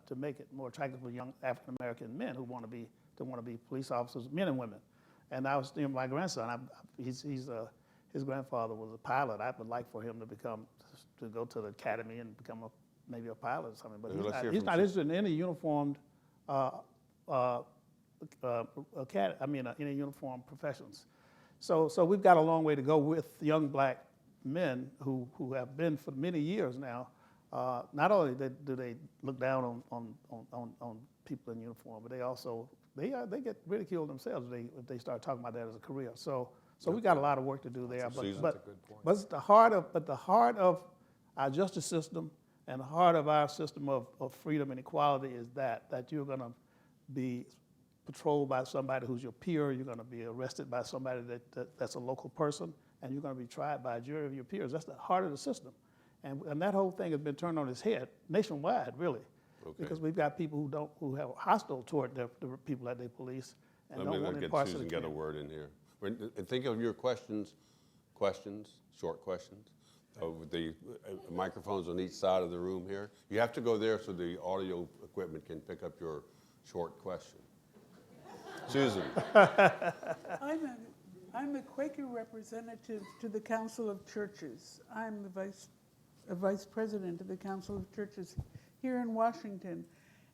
to make it more attractive for young African American men who want to be police officers, men and women. And I was my grandson. His grandfather was a pilot. I would like for him to go to the academy and become maybe a pilot or something. But he's not interested in any uniformed any uniformed professions. So we've got a long way to go with young black men who have been for many years now. Not only do they look down on people in uniform, but they also they get ridiculed themselves if they start talking about that as a career. So we got a lot of work to do there. But the heart of our justice system and the heart of our system of freedom and equality is that you're going to be patrolled by somebody who's your peer. You're going to be arrested by somebody that's a local person, and you're going to be tried by a jury of your peers. That's the heart of the system. And that whole thing has been turned on its head nationwide, really, because we've got people who have hostile toward the people that they police and don't want any parts of the Susan get a word in here. And think of your questions, short questions. With the microphones on each side of the room here. You have to go there so the audio equipment can pick up your short question. Susan. I'm a Quaker representative to the Council of Churches. I'm the vice president of the Council of Churches here in Washington,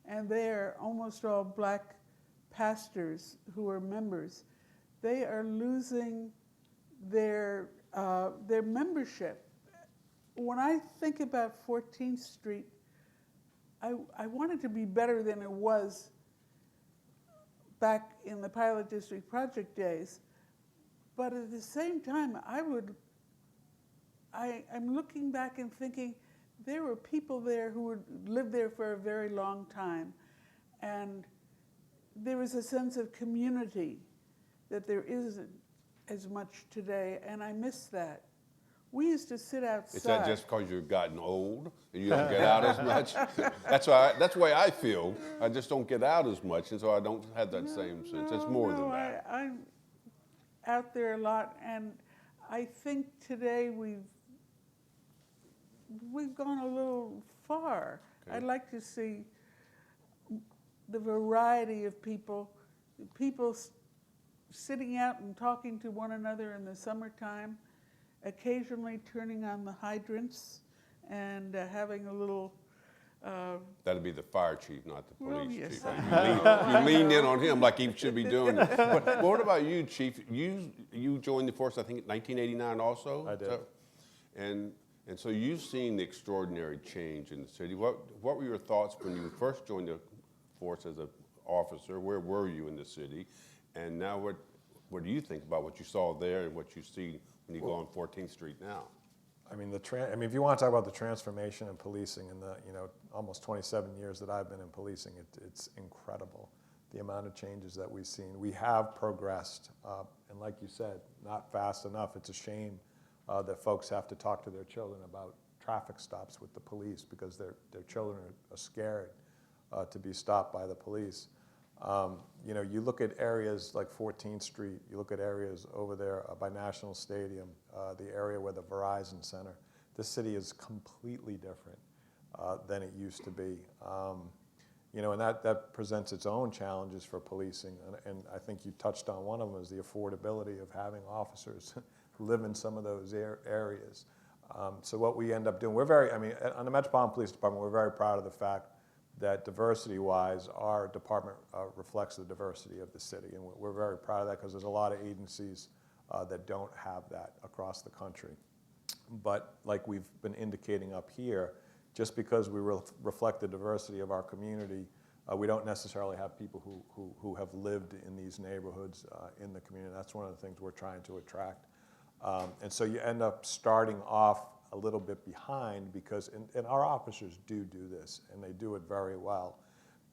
and they're almost all black pastors who are members. They are losing their membership. When I think about 14th Street, I want it to be better than it was back in the Pilot District project days, but at the same time, I would I'm looking back and thinking there were people there who lived there for a very long time, and there was a sense of community that there isn't as much today, and I miss that. We used to sit outside. Is that just because you've gotten old and you don't get out as much? That's the way I feel. I just don't get out as much, and so I don't have that same sense. It's more than that. I'm out there a lot, and I think today we've gone a little far. Okay. I'd like to see the variety of people sitting out and talking to one another in the summertime, occasionally turning on the hydrants and having a little... That'd be the fire chief, not the police yes. chief. You leaned in on him like he should be doing it. But what about you, Chief? You joined the force, I think, in 1989 also? I did. And so you've seen the extraordinary change in the city. What were your thoughts when you first joined the force as an officer? Where were you in the city? And now what do you think about what you saw there and what you see when you go on 14th Street now? I mean, if you want to talk about the transformation in policing in the almost 27 years that I've been in policing, it's incredible the amount of changes that we've seen. We have progressed, and like you said, not fast enough. It's a shame that folks have to talk to their children about traffic stops with the police because their children are scared to be stopped by the police. You look at areas like 14th Street, you look at areas over there by National Stadium, the area where the Verizon Center. This city is completely different than it used to be. And that presents its own challenges for policing. And I think you touched on one of them, is the affordability of having officers live in some of those areas. So what we end up doing, on the Metropolitan Police Department, we're very proud of the fact that diversity-wise, our department reflects the diversity of the city. And we're very proud of that because there's a lot of agencies that don't have that across the country. But like we've been indicating up here, just because we reflect the diversity of our community, we don't necessarily have people who have lived in these neighborhoods in the community. That's one of the things we're trying to attract. And so you end up starting off a little bit behind because, and our officers do this, and they do it very well,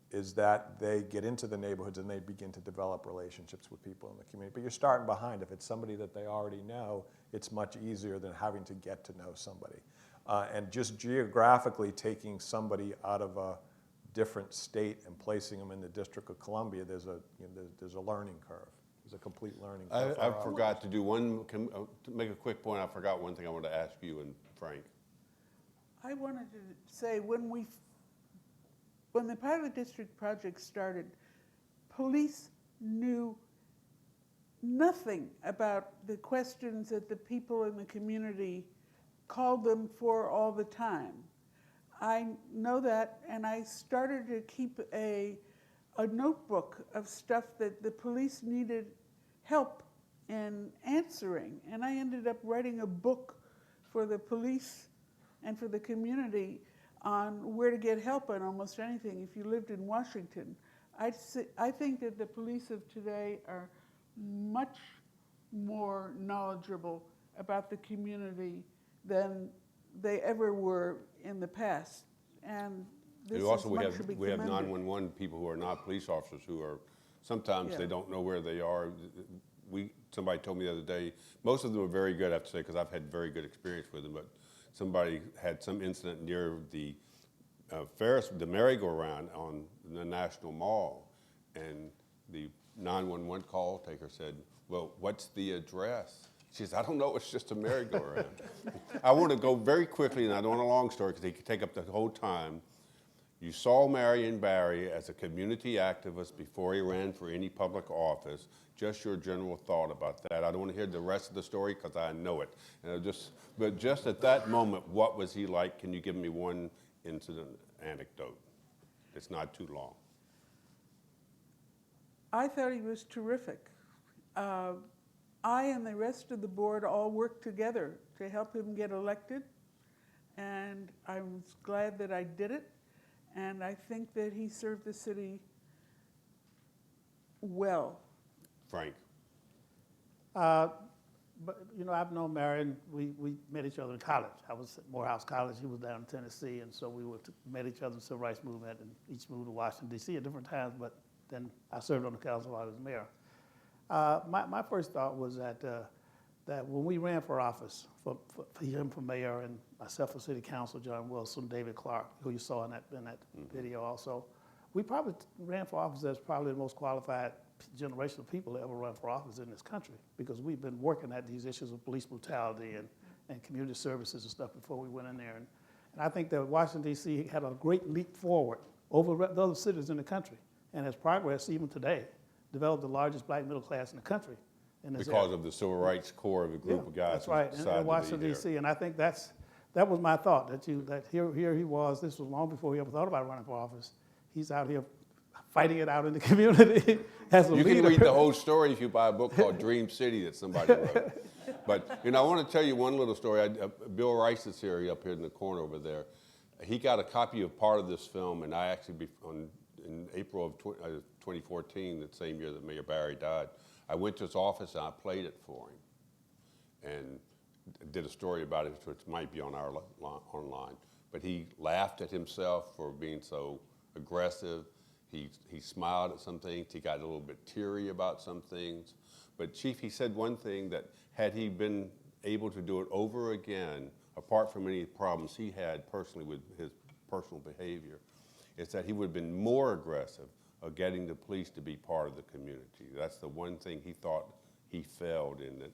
is that they get into the neighborhoods and they begin to develop relationships with people in the community. But you're starting behind. If it's somebody that they already know, it's much easier than having to get to know somebody. And just geographically taking somebody out of a different state and placing them in the District of Columbia, there's a learning curve. There's a complete learning curve. I forgot to do one, to make a quick point, I forgot one thing I wanted to ask you and Frank. I wanted to say, when the pilot district project started, police knew nothing about the questions that the people in the community called them for all the time. I know that, and I started to keep a notebook of stuff that the police needed help in answering. And I ended up writing a book for the police and for the community on where to get help on almost anything if you lived in Washington. I think that the police of today are much more knowledgeable about the community than they ever were in the past. And this also, is much to be we have commended. 911 people who are not police officers who are, sometimes they don't know where they are. Somebody told me the other day, most of them are very good, I have to say, because I've had very good experience with them, but somebody had some incident near the the merry-go-round on the National Mall, and the 911 call taker said, well, what's the address? She says, I don't know, it's just a merry-go-round. I want to go very quickly, and I don't want a long story because they could take up the whole time. You saw Marion Barry as a community activist before he ran for any public office. Just your general thought about that. I don't want to hear the rest of the story because I know it. But just at that moment, what was he like? Can you give me one incident anecdote? It's not too long. I thought he was terrific. I and the rest of the board all worked together to help him get elected, and I was glad that I did it, and I think that he served the city well. Frank? But, you know, I've known Marion, we met each other in college. I was at Morehouse College, he was down in Tennessee, and so we met each other in the Civil Rights Movement, and each moved to Washington, D.C. at different times, but then I served on the council while I was mayor. My first thought was that when we ran for office, for him for mayor and myself for city council, John Wilson, David Clark, who you saw in that video also, we probably ran for office as probably the most qualified generation of people to ever run for office in this country, because we've been working at these issues of police brutality and community services and stuff before we went in there. And I think that Washington, D.C. had a great leap forward over the other cities in the country, and has progressed even today, developed the largest black middle class in the country. Because of the civil rights core of the group of guys. That's right, in Washington, D.C. And I think that was my thought, that here he was, this was long before he ever thought about running for office. He's out here fighting it out in the community as a leader. You can read the whole story if you buy a book called Dream City that somebody wrote. But, you know, I want to tell you one little story. Bill Rice is here, up here in the corner over there. He got a copy of part of this film, and I actually, in April of 2014, the same year that Mayor Barry died, I went to his office and I played it for him and did a story about it, which might be on our online. But he laughed at himself for being so aggressive. He smiled at some things. He got a little bit teary about some things. But Chief, he said one thing, that had he been able to do it over again, apart from any problems he had personally with his personal behavior, is that he would have been more aggressive of getting the police to be part of the community. That's the one thing he thought he failed in, that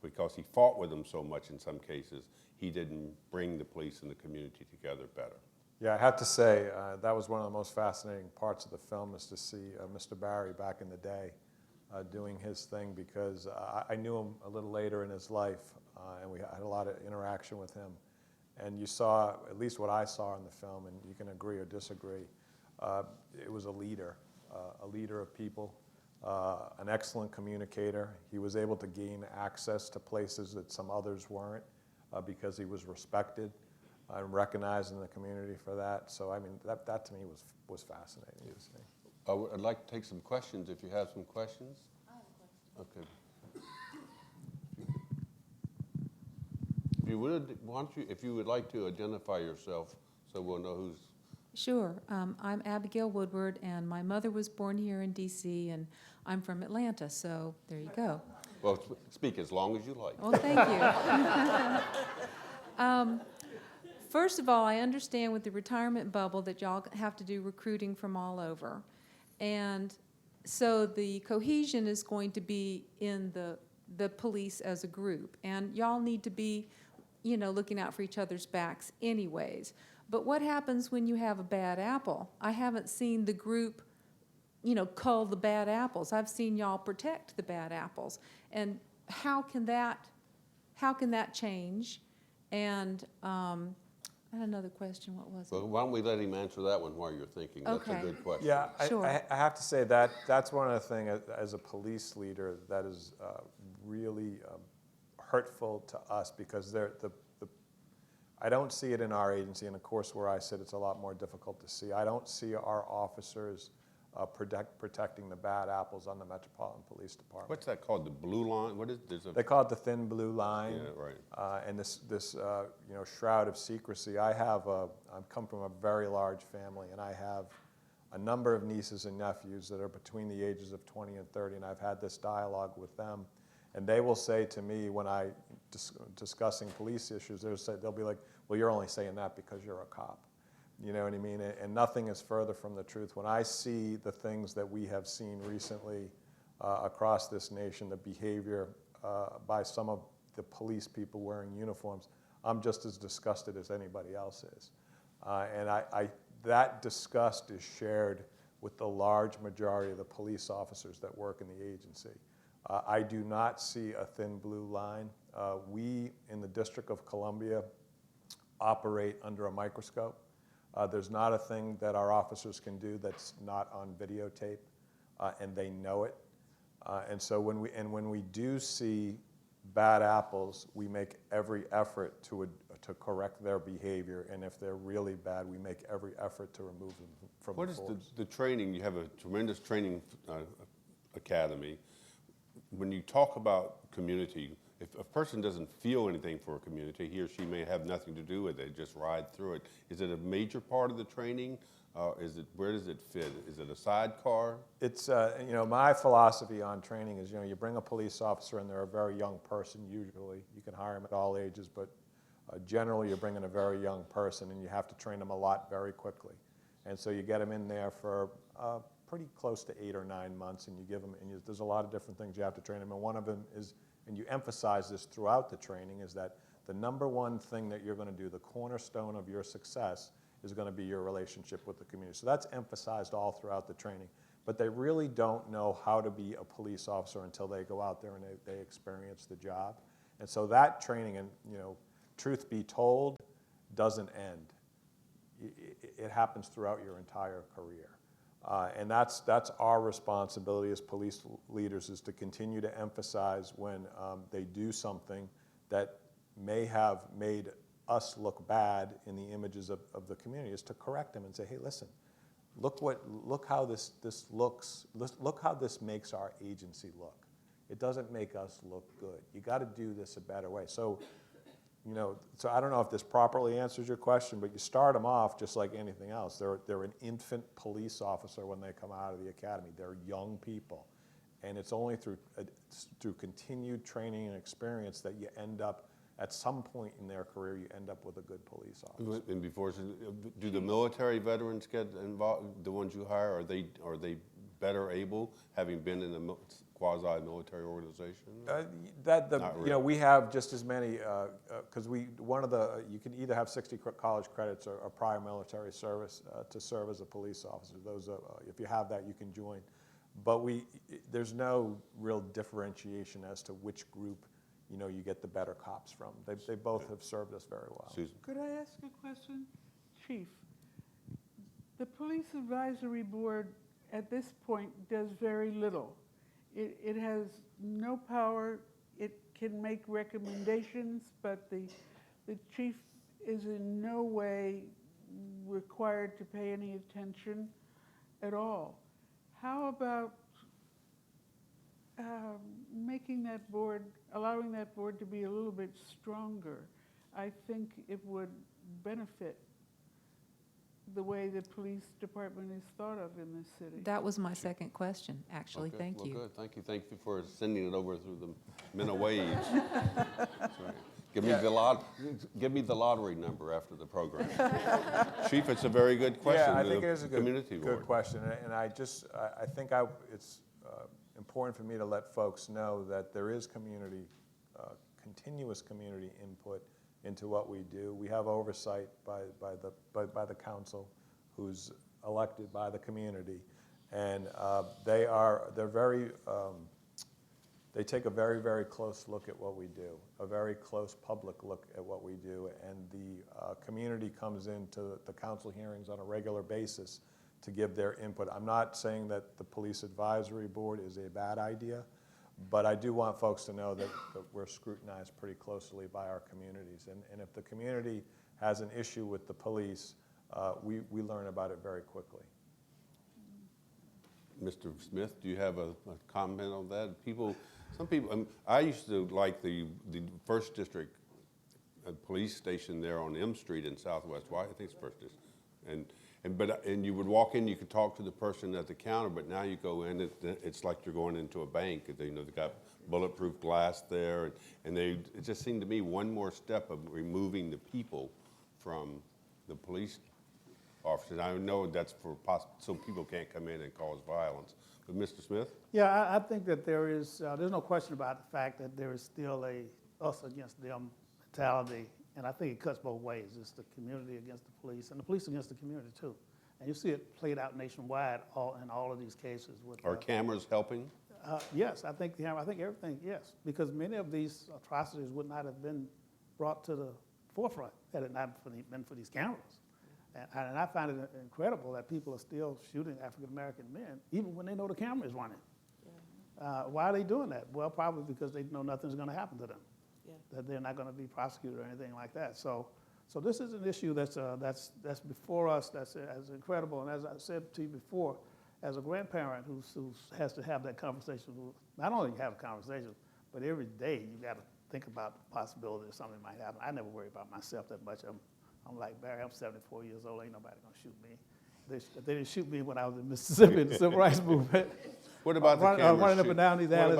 because he fought with them so much in some cases, he didn't bring the police and the community together better. Yeah, I have to say, that was one of the most fascinating parts of the film, is to see Mr. Barry back in the day doing his thing, because I knew him a little later in his life, and we had a lot of interaction with him. And you saw, at least what I saw in the film, and you can agree or disagree, it was a leader of people, an excellent communicator. He was able to gain access to places that some others weren't, because he was respected and recognized in the community for that. So, I mean, that to me was fascinating to see. I'd like to take some questions if you have some questions. I have a question. Okay. If you would, if you would like to identify yourself so we'll know who's... Sure. I'm Abigail Woodward, and my mother was born here in D.C., and I'm from Atlanta, so there you go. Well, speak as long as you like. Well, thank you. First of all, I understand with the retirement bubble that y'all have to do recruiting from all over. And so the cohesion is going to be in the police as a group. And y'all need to be, you know, looking out for each other's backs anyways. But what happens when you have a bad apple? I haven't seen the group, you know, cull the bad apples. I've seen y'all protect the bad apples. And how can that change? And I had another question. What was it? Well, why don't we let him answer that one while you're thinking? Okay. That's a good question. Yeah, Sure. I have to say that's one of the things as a police leader that is really hurtful to us, because I don't see it in our agency, and of course where I sit it's a lot more difficult to see. I don't see our officers protecting the bad apples on the Metropolitan Police Department. What's that called? The blue line? What is it? They call it the thin blue line. Yeah, right. And this you know, shroud of secrecy. I come from a very large family, and I have a number of nieces and nephews that are between the ages of 20 and 30, and I've had this dialogue with them. And they will say to me when I discussing police issues, they'll be like, well, you're only saying that because you're a cop. You know what I mean? And nothing is further from the truth. When I see the things that we have seen recently across this nation, the behavior by some of the police people wearing uniforms, I'm just as disgusted as anybody else is. And that disgust is shared with the large majority of the police officers that work in the agency. I do not see a thin blue line. We, in the District of Columbia, operate under a microscope. There's not a thing that our officers can do that's not on videotape, and they know it. And so when we do see bad apples, we make every effort to correct their behavior, and if they're really bad, we make every effort to remove them from the force. What is the training? You have a tremendous training academy. When you talk about community, if a person doesn't feel anything for a community, he or she may have nothing to do with it, just ride through it. Is it a major part of the training? Where does it fit? Is it a sidecar? It's, you know, my philosophy on training is, you know, you bring a police officer and they're a very young person usually. You can hire them at all ages, but generally you're bringing a very young person and you have to train them a lot very quickly. And so you get them in there for pretty close to 8 or 9 months, and you give them, and there's a lot of different things you have to train them. And one of them is, and you emphasize this throughout the training, is that the number one thing that you're going to do, the cornerstone of your success, is going to be your relationship with the community. So that's emphasized all throughout the training. But they really don't know how to be a police officer until they go out there and they experience the job. And so that training, and you know, truth be told, doesn't end. It happens throughout your entire career. And that's our responsibility as police leaders, is to continue to emphasize when they do something that may have made us look bad in the images of the community, is to correct them and say, hey, listen, look how this looks, look how this makes our agency look. It doesn't make us look good. You got to do this a better way. So, you know, so I don't know if this properly answers your question, but you start them off just like anything else. They're an infant police officer when they come out of the academy. They're young people. And it's only through continued training and experience that you end up, at some point in their career, you end up with a good police officer. And before, do the military veterans get involved, the ones you hire, are they better able, having been in a quasi-military organization? You know, we have just as many, because you can either have 60 college credits or prior military service to serve as a police officer. Those are, if you have that, you can join. But there's no real differentiation as to which group, you know, you get the better cops from. They both have served us very well. Susan. Could I ask a question? Chief, the Police Advisory Board at this point does very little. It has no power. It can make recommendations, but the chief is in no way required to pay any attention at all. How about making that board, allowing that board to be a little bit stronger? I think it would benefit the way the police department is thought of in this city. That was my second question, actually. Okay, Thank well, you. Good. Thank you. Thank you for sending it over through the minimum wage. Give me the lottery number after the program. Chief, it's a very good question. Yeah, I think it is a good question, and I think it's important for me to let folks know that there is continuous community input into what we do. We have oversight by the council, who's elected by the community, and they take a very, very close look at what we do, a very close public look at what we do, and the community comes into the council hearings on a regular basis to give their input. I'm not saying that the Police Advisory Board is a bad idea, but I do want folks to know that we're scrutinized pretty closely by our communities. And if the community has an issue with the police, we learn about it very quickly. Mr. Smith, do you have a comment on that? Some people, I used to like the 1st District police station there on M Street in Southwest. I think it's 1st District. And you would walk in, you could talk to the person at the counter, but now you go in, it's like you're going into a bank. You know, they've got bulletproof glass there, and it just seemed to me one more step of removing the people from the police officers. I know that's so people can't come in and cause violence. But Mr. Smith? Yeah, I think that there's no question about the fact that there is still a us against them mentality. And I think it cuts both ways. It's the community against the police, and the police against the community too. And you see it played out nationwide in all of these cases. Are cameras helping? Yes, I think everything, yes. Because many of these atrocities would not have been brought to the forefront had it not been for these cameras. And I find it incredible that people are still shooting African-American men, even when they know the camera is running. Yeah. Why are they doing that? Well, probably because they know nothing's going to happen to them. Yeah. That they're not going to be prosecuted or anything like that. So this is an issue that's before us, that's as incredible. And as I said to you before, as a grandparent who has to have that conversation, not only have a conversation, but every day you got to think about the possibility that something might happen. I never worry about myself that much. I'm like Barry, I'm 74 years old, ain't nobody gonna shoot me. They didn't shoot me when I was in Mississippi in the Civil Rights Movement. What about the cameras? Running up and down these alleys.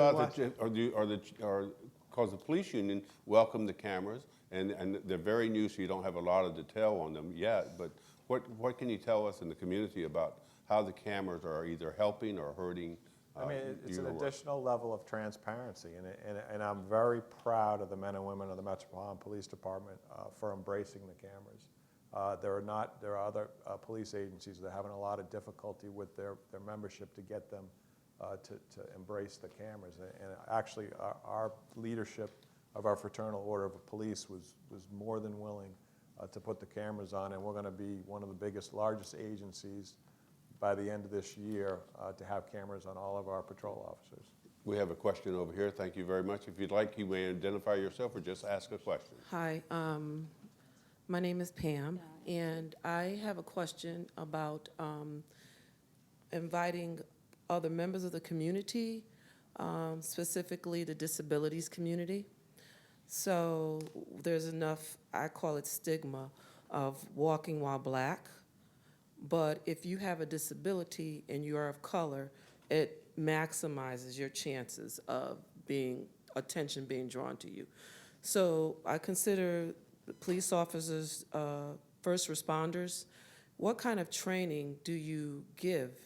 Because the police union welcomed the cameras, and they're very new, so you don't have a lot of detail on them yet, but what can you tell us in the community about how the cameras are either helping or hurting? I mean, it's an additional level of transparency, and I'm very proud of the men and women of the Metropolitan Police Department for embracing the cameras. There are other police agencies that are having a lot of difficulty with their membership to get them to embrace the cameras. And actually, our leadership of our Fraternal Order of Police was more than willing to put the cameras on, and we're going to be one of the largest agencies by the end of this year to have cameras on all of our patrol officers. We have a question over here. Thank you very much. If you'd like, you may identify yourself or just ask a question. Hi, my name is Pam, and I have a question about inviting other members of the community, specifically the disabilities community. So there's enough, I call it stigma, of walking while black. But if you have a disability and you are of color, it maximizes your chances of attention being drawn to you. So I consider police officers, first responders. What kind of training do you give?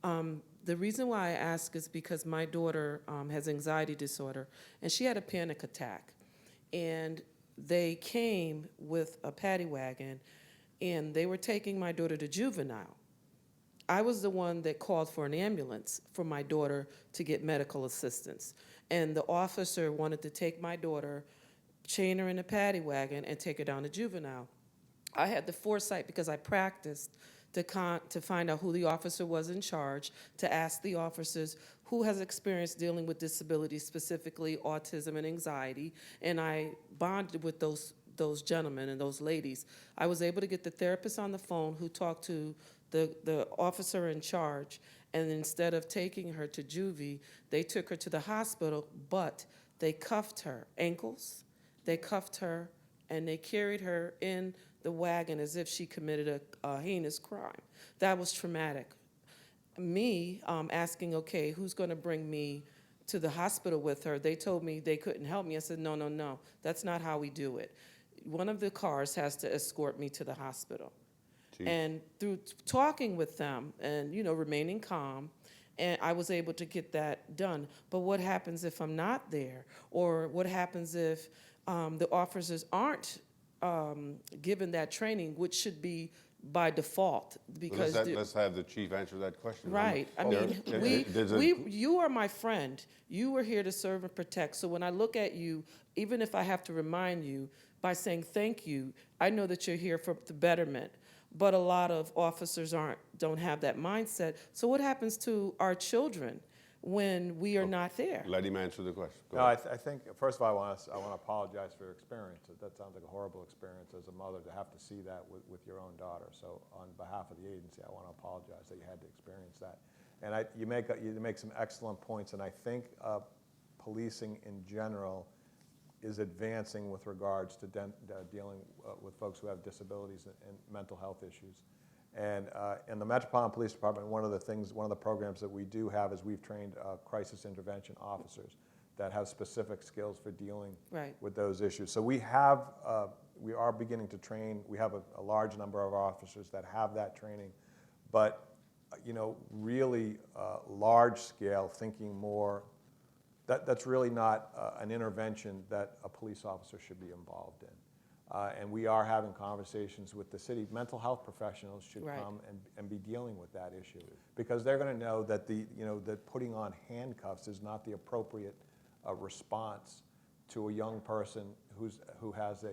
The reason why I ask is because my daughter has anxiety disorder, and she had a panic attack. And they came with a paddy wagon, and they were taking my daughter to juvenile. I was the one that called for an ambulance for my daughter to get medical assistance. And the officer wanted to take my daughter, chain her in a paddy wagon, and take her down to juvenile. I had the foresight, because I practiced, to find out who the officer was in charge, to ask the officers who has experience dealing with disabilities, specifically autism and anxiety, and I bonded with those gentlemen and those ladies. I was able to get the therapist on the phone who talked to the officer in charge, and instead of taking her to juvie, they took her to the hospital, but they cuffed her ankles, they cuffed her, and they carried her in the wagon as if she committed a heinous crime. That was traumatic. Me asking, okay, who's gonna bring me to the hospital with her? They told me they couldn't help me. I said, no, that's not how we do it. One of the cars has to escort me to the hospital. Jeez. And through talking with them and, remaining calm, and I was able to get that done. But what happens if I'm not there? Or what happens if the officers aren't given that training, which should be by default? Because let's have the chief answer that question. Right. I mean, you are my friend. You were here to serve and protect. So when I look at you, even if I have to remind you by saying thank you, I know that you're here for the betterment. But a lot of officers don't have that mindset. So what happens to our children when we are not there? Let him answer the question. No, I think, first of all, I want to apologize for your experience. That sounds like a horrible experience as a mother to have to see that with your own daughter. So on behalf of the agency, I want to apologize that you had to experience that. And you make some excellent points, and I think policing in general is advancing with regards to dealing with folks who have disabilities and mental health issues. And in the Metropolitan Police Department, one of the programs that we do have is we've trained crisis intervention officers that have specific skills for dealing with those issues. So we are beginning to train. We have a large number of officers that have that training, but really large scale thinking more. That's really not an intervention that a police officer should be involved in. And we are having conversations with the city. Mental health professionals should come and be dealing with that issue, because they're going to know that that putting on handcuffs is not the appropriate response to a young person who has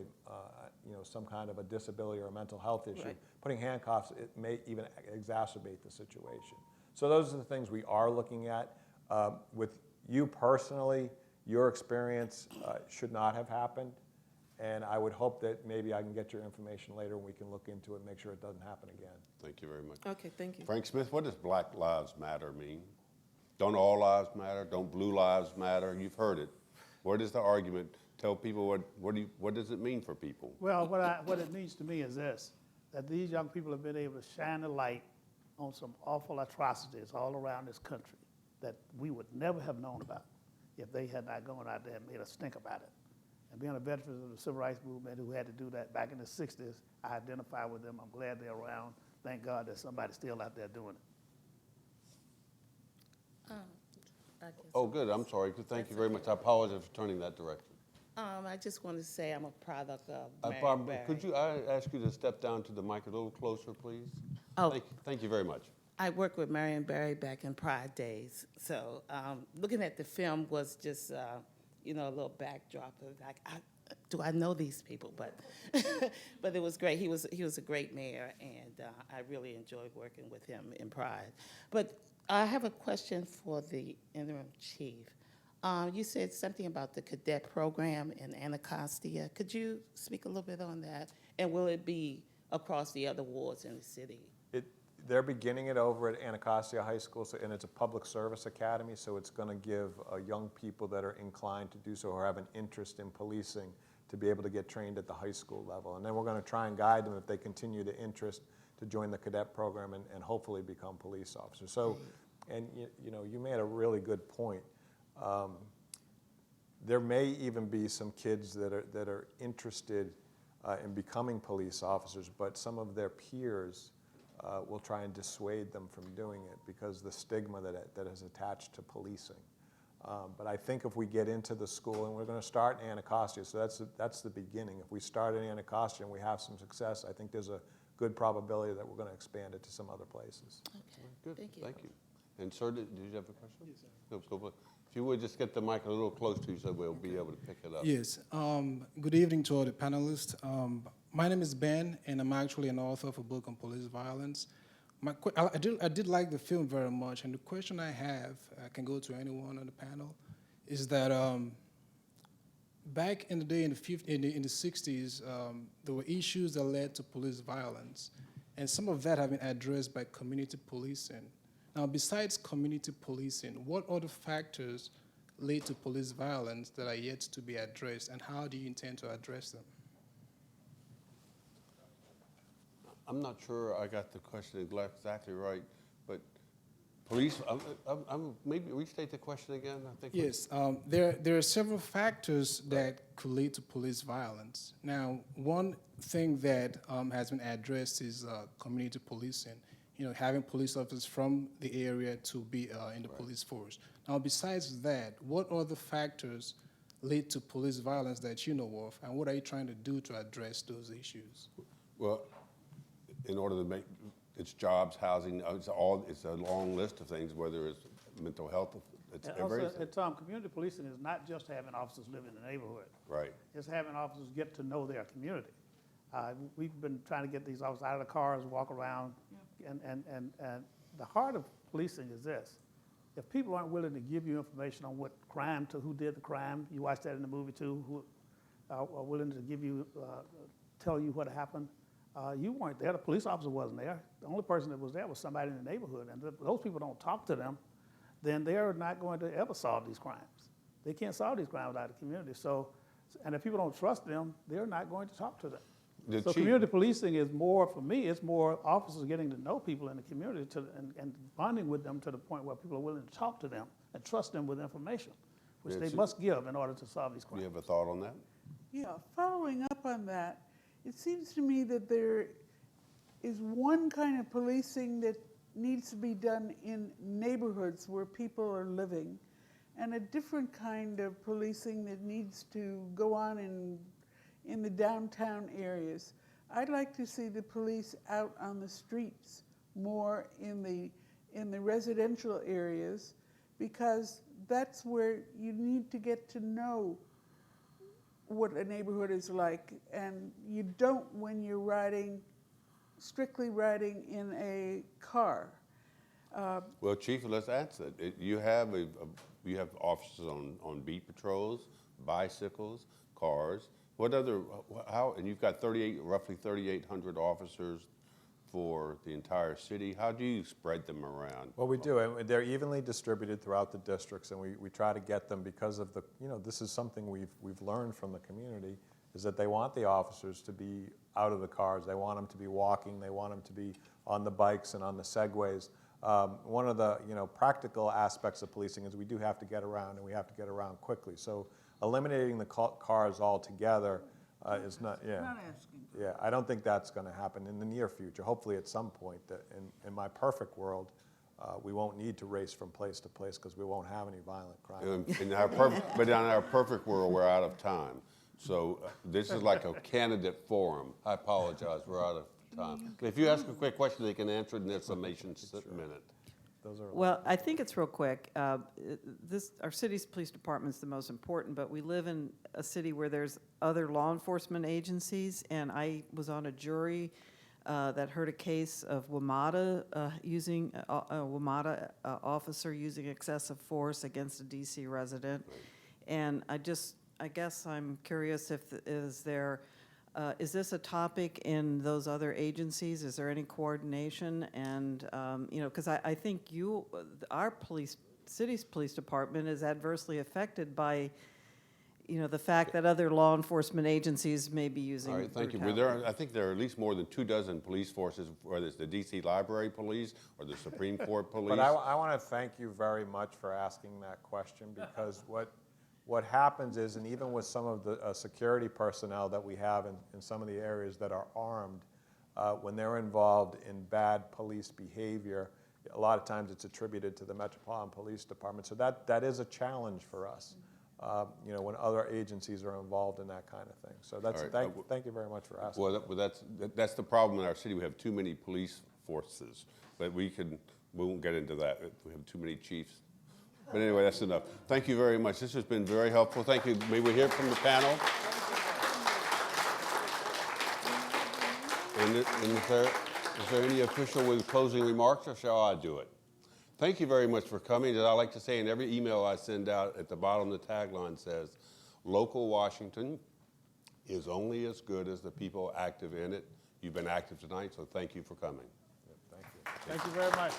some kind of a disability or a mental health issue. Putting handcuffs, it may even exacerbate the situation. So those are the things we are looking at. With you personally, your experience should not have happened. And I would hope that maybe I can get your information later and we can look into it and make sure it doesn't happen again. Thank you very much. Okay, thank you. Frank Smith, what does Black Lives Matter mean? Don't all lives matter? Don't blue lives matter? You've heard it. What is the argument tell people what does it mean for people? Well, what it means to me is this, that these young people have been able to shine a light on some awful atrocities all around this country that we would never have known about if they had not gone out there and made us think about it. And being a veteran of the Civil Rights Movement who had to do that back in the 60s, I identify with them. I'm glad they're around. Thank God there's somebody still out there doing it. Oh, good. I'm sorry. Thank you very much. I apologize for turning that direction. I just want to say I'm a product of Barbara, could I ask you to step down to the mic a little closer, please? Oh. Thank you very much. I worked with Marion Barry back in Pride days. So looking at the film was just, a little backdrop of like, do I know these people? But but it was great. He was a great mayor, and I really enjoyed working with him in Pride. But I have a question for the interim chief. You said something about the cadet program in Anacostia. Could you speak a little bit on that? And will it be across the other wards in the city? They're beginning it over at Anacostia High School, and it's a public service academy, so it's going to give young people that are inclined to do so or have an interest in policing to be able to get trained at the high school level. And then we're going to try and guide them if they continue the interest to join the cadet program and hopefully become police officers. So, and you made a really good point. There may even be some kids that are interested in becoming police officers, but some of their peers will try and dissuade them from doing it because the stigma that is attached to policing. But I think if we get into the school, and we're going to start in Anacostia, so that's the beginning. If we start in Anacostia and we have some success, I think there's a good probability that we're going to expand it to some other places. Okay, good. Thank you. Thank you. And sir, did you have a question? Yes, sir. No, so, if you would just get the mic a little close to you so we'll be able to pick it up. Yes. Good evening to all the panelists. My name is Ben, and I'm actually an author of a book on police violence. I did like the film very much, and the question I have, I can go to anyone on the panel, is that back in the day in the 60s, there were issues that led to police violence, and some of that have been addressed by community policing. Now, besides community policing, what other factors lead to police violence that are yet to be addressed, and how do you intend to address them? I'm not sure I got the question exactly right, but police, maybe restate the question again, I think. Yes, there are several factors that could lead to police violence. Now, one thing that has been addressed is community policing, having police officers from the area to be in the police force. Now, besides that, what other factors lead to police violence that you know of, and what are you trying to do to address those issues? Well, in order to make, it's jobs, housing, it's a long list of things, whether it's mental health, it's everything. Also, Tom, community policing is not just having officers live in the neighborhood. Right. It's having officers get to know their community. We've been trying to get these officers out of the cars, walk around, and the heart of policing is this. If people aren't willing to give you information on what crime, who did the crime, you watched that in the movie too, who are willing to give you, tell you what happened, you weren't there, the police officer wasn't there. The only person that was there was somebody in the neighborhood, and if those people don't talk to them, then they're not going to ever solve these crimes. They can't solve these crimes without the community. So, and if people don't trust them, they're not going to talk to them. So community policing is more, for me, it's more officers getting to know people in the community and bonding with them to the point where people are willing to talk to them and trust them with information, which they must give in order to solve these crimes. Do you have a thought on that? Yeah, following up on that, it seems to me that there is one kind of policing that needs to be done in neighborhoods where people are living, and a different kind of policing that needs to go on in the downtown areas. I'd like to see the police out on the streets more in the residential areas, because that's where you need to get to know what a neighborhood is like, and you don't when you're strictly riding in a car. Well, Chief, let's answer it. You have officers on beat patrols, bicycles, cars. What other, and you've got roughly 3,800 officers for the entire city? How do you spread them around? Well, we do, and they're evenly distributed throughout the districts, and we try to get them because of the, this is something we've learned from the community, is that they want the officers to be out of the cars. They want them to be walking. They want them to be on the bikes and on the segways. One of the practical aspects of policing is we do have to get around, and we have to get around quickly. So eliminating the cars altogether is not, Not asking. yeah, I don't think that's going to happen in the near future. Hopefully at some point, that in my perfect world, we won't need to race from place to place because we won't have any violent crime. But in our perfect world, we're out of time. So this is like a candidate forum. I apologize, we're out of time. If you ask a quick question, they can answer it in their summation minute. Well, I think it's real quick. Our city's police department's the most important, but we live in a city where there's other law enforcement agencies, and I was on a jury that heard a case of WMATA using a WMATA officer using excessive force against a DC resident, and I guess I'm curious if is this a topic in those other agencies? Is there any coordination? And because I think our city's police department is adversely affected by, the fact that other law enforcement agencies may be using. All right, thank you. I think there are at least more than 24 police forces, whether it's the DC Library Police or the Supreme Court Police. But I want to thank you very much for asking that question, because what happens is, and even with some of the security personnel that we have in some of the areas that are armed, when they're involved in bad police behavior, a lot of times it's attributed to the Metropolitan Police Department. So that is a challenge for us, when other agencies are involved in that kind of thing. So that's, right. Thank you very much for asking. Well, that's the problem in our city. We have too many police forces, but we won't get into that. We have too many chiefs. But anyway, that's enough. Thank you very much. This has been very helpful. Thank you. May we hear from the panel? And is there any official with closing remarks, or shall I do it? Thank you very much for coming. As I like to say in every email I send out, at the bottom the tagline says, local Washington is only as good as the people active in it. You've been active tonight, so thank you for coming. Thank you very much.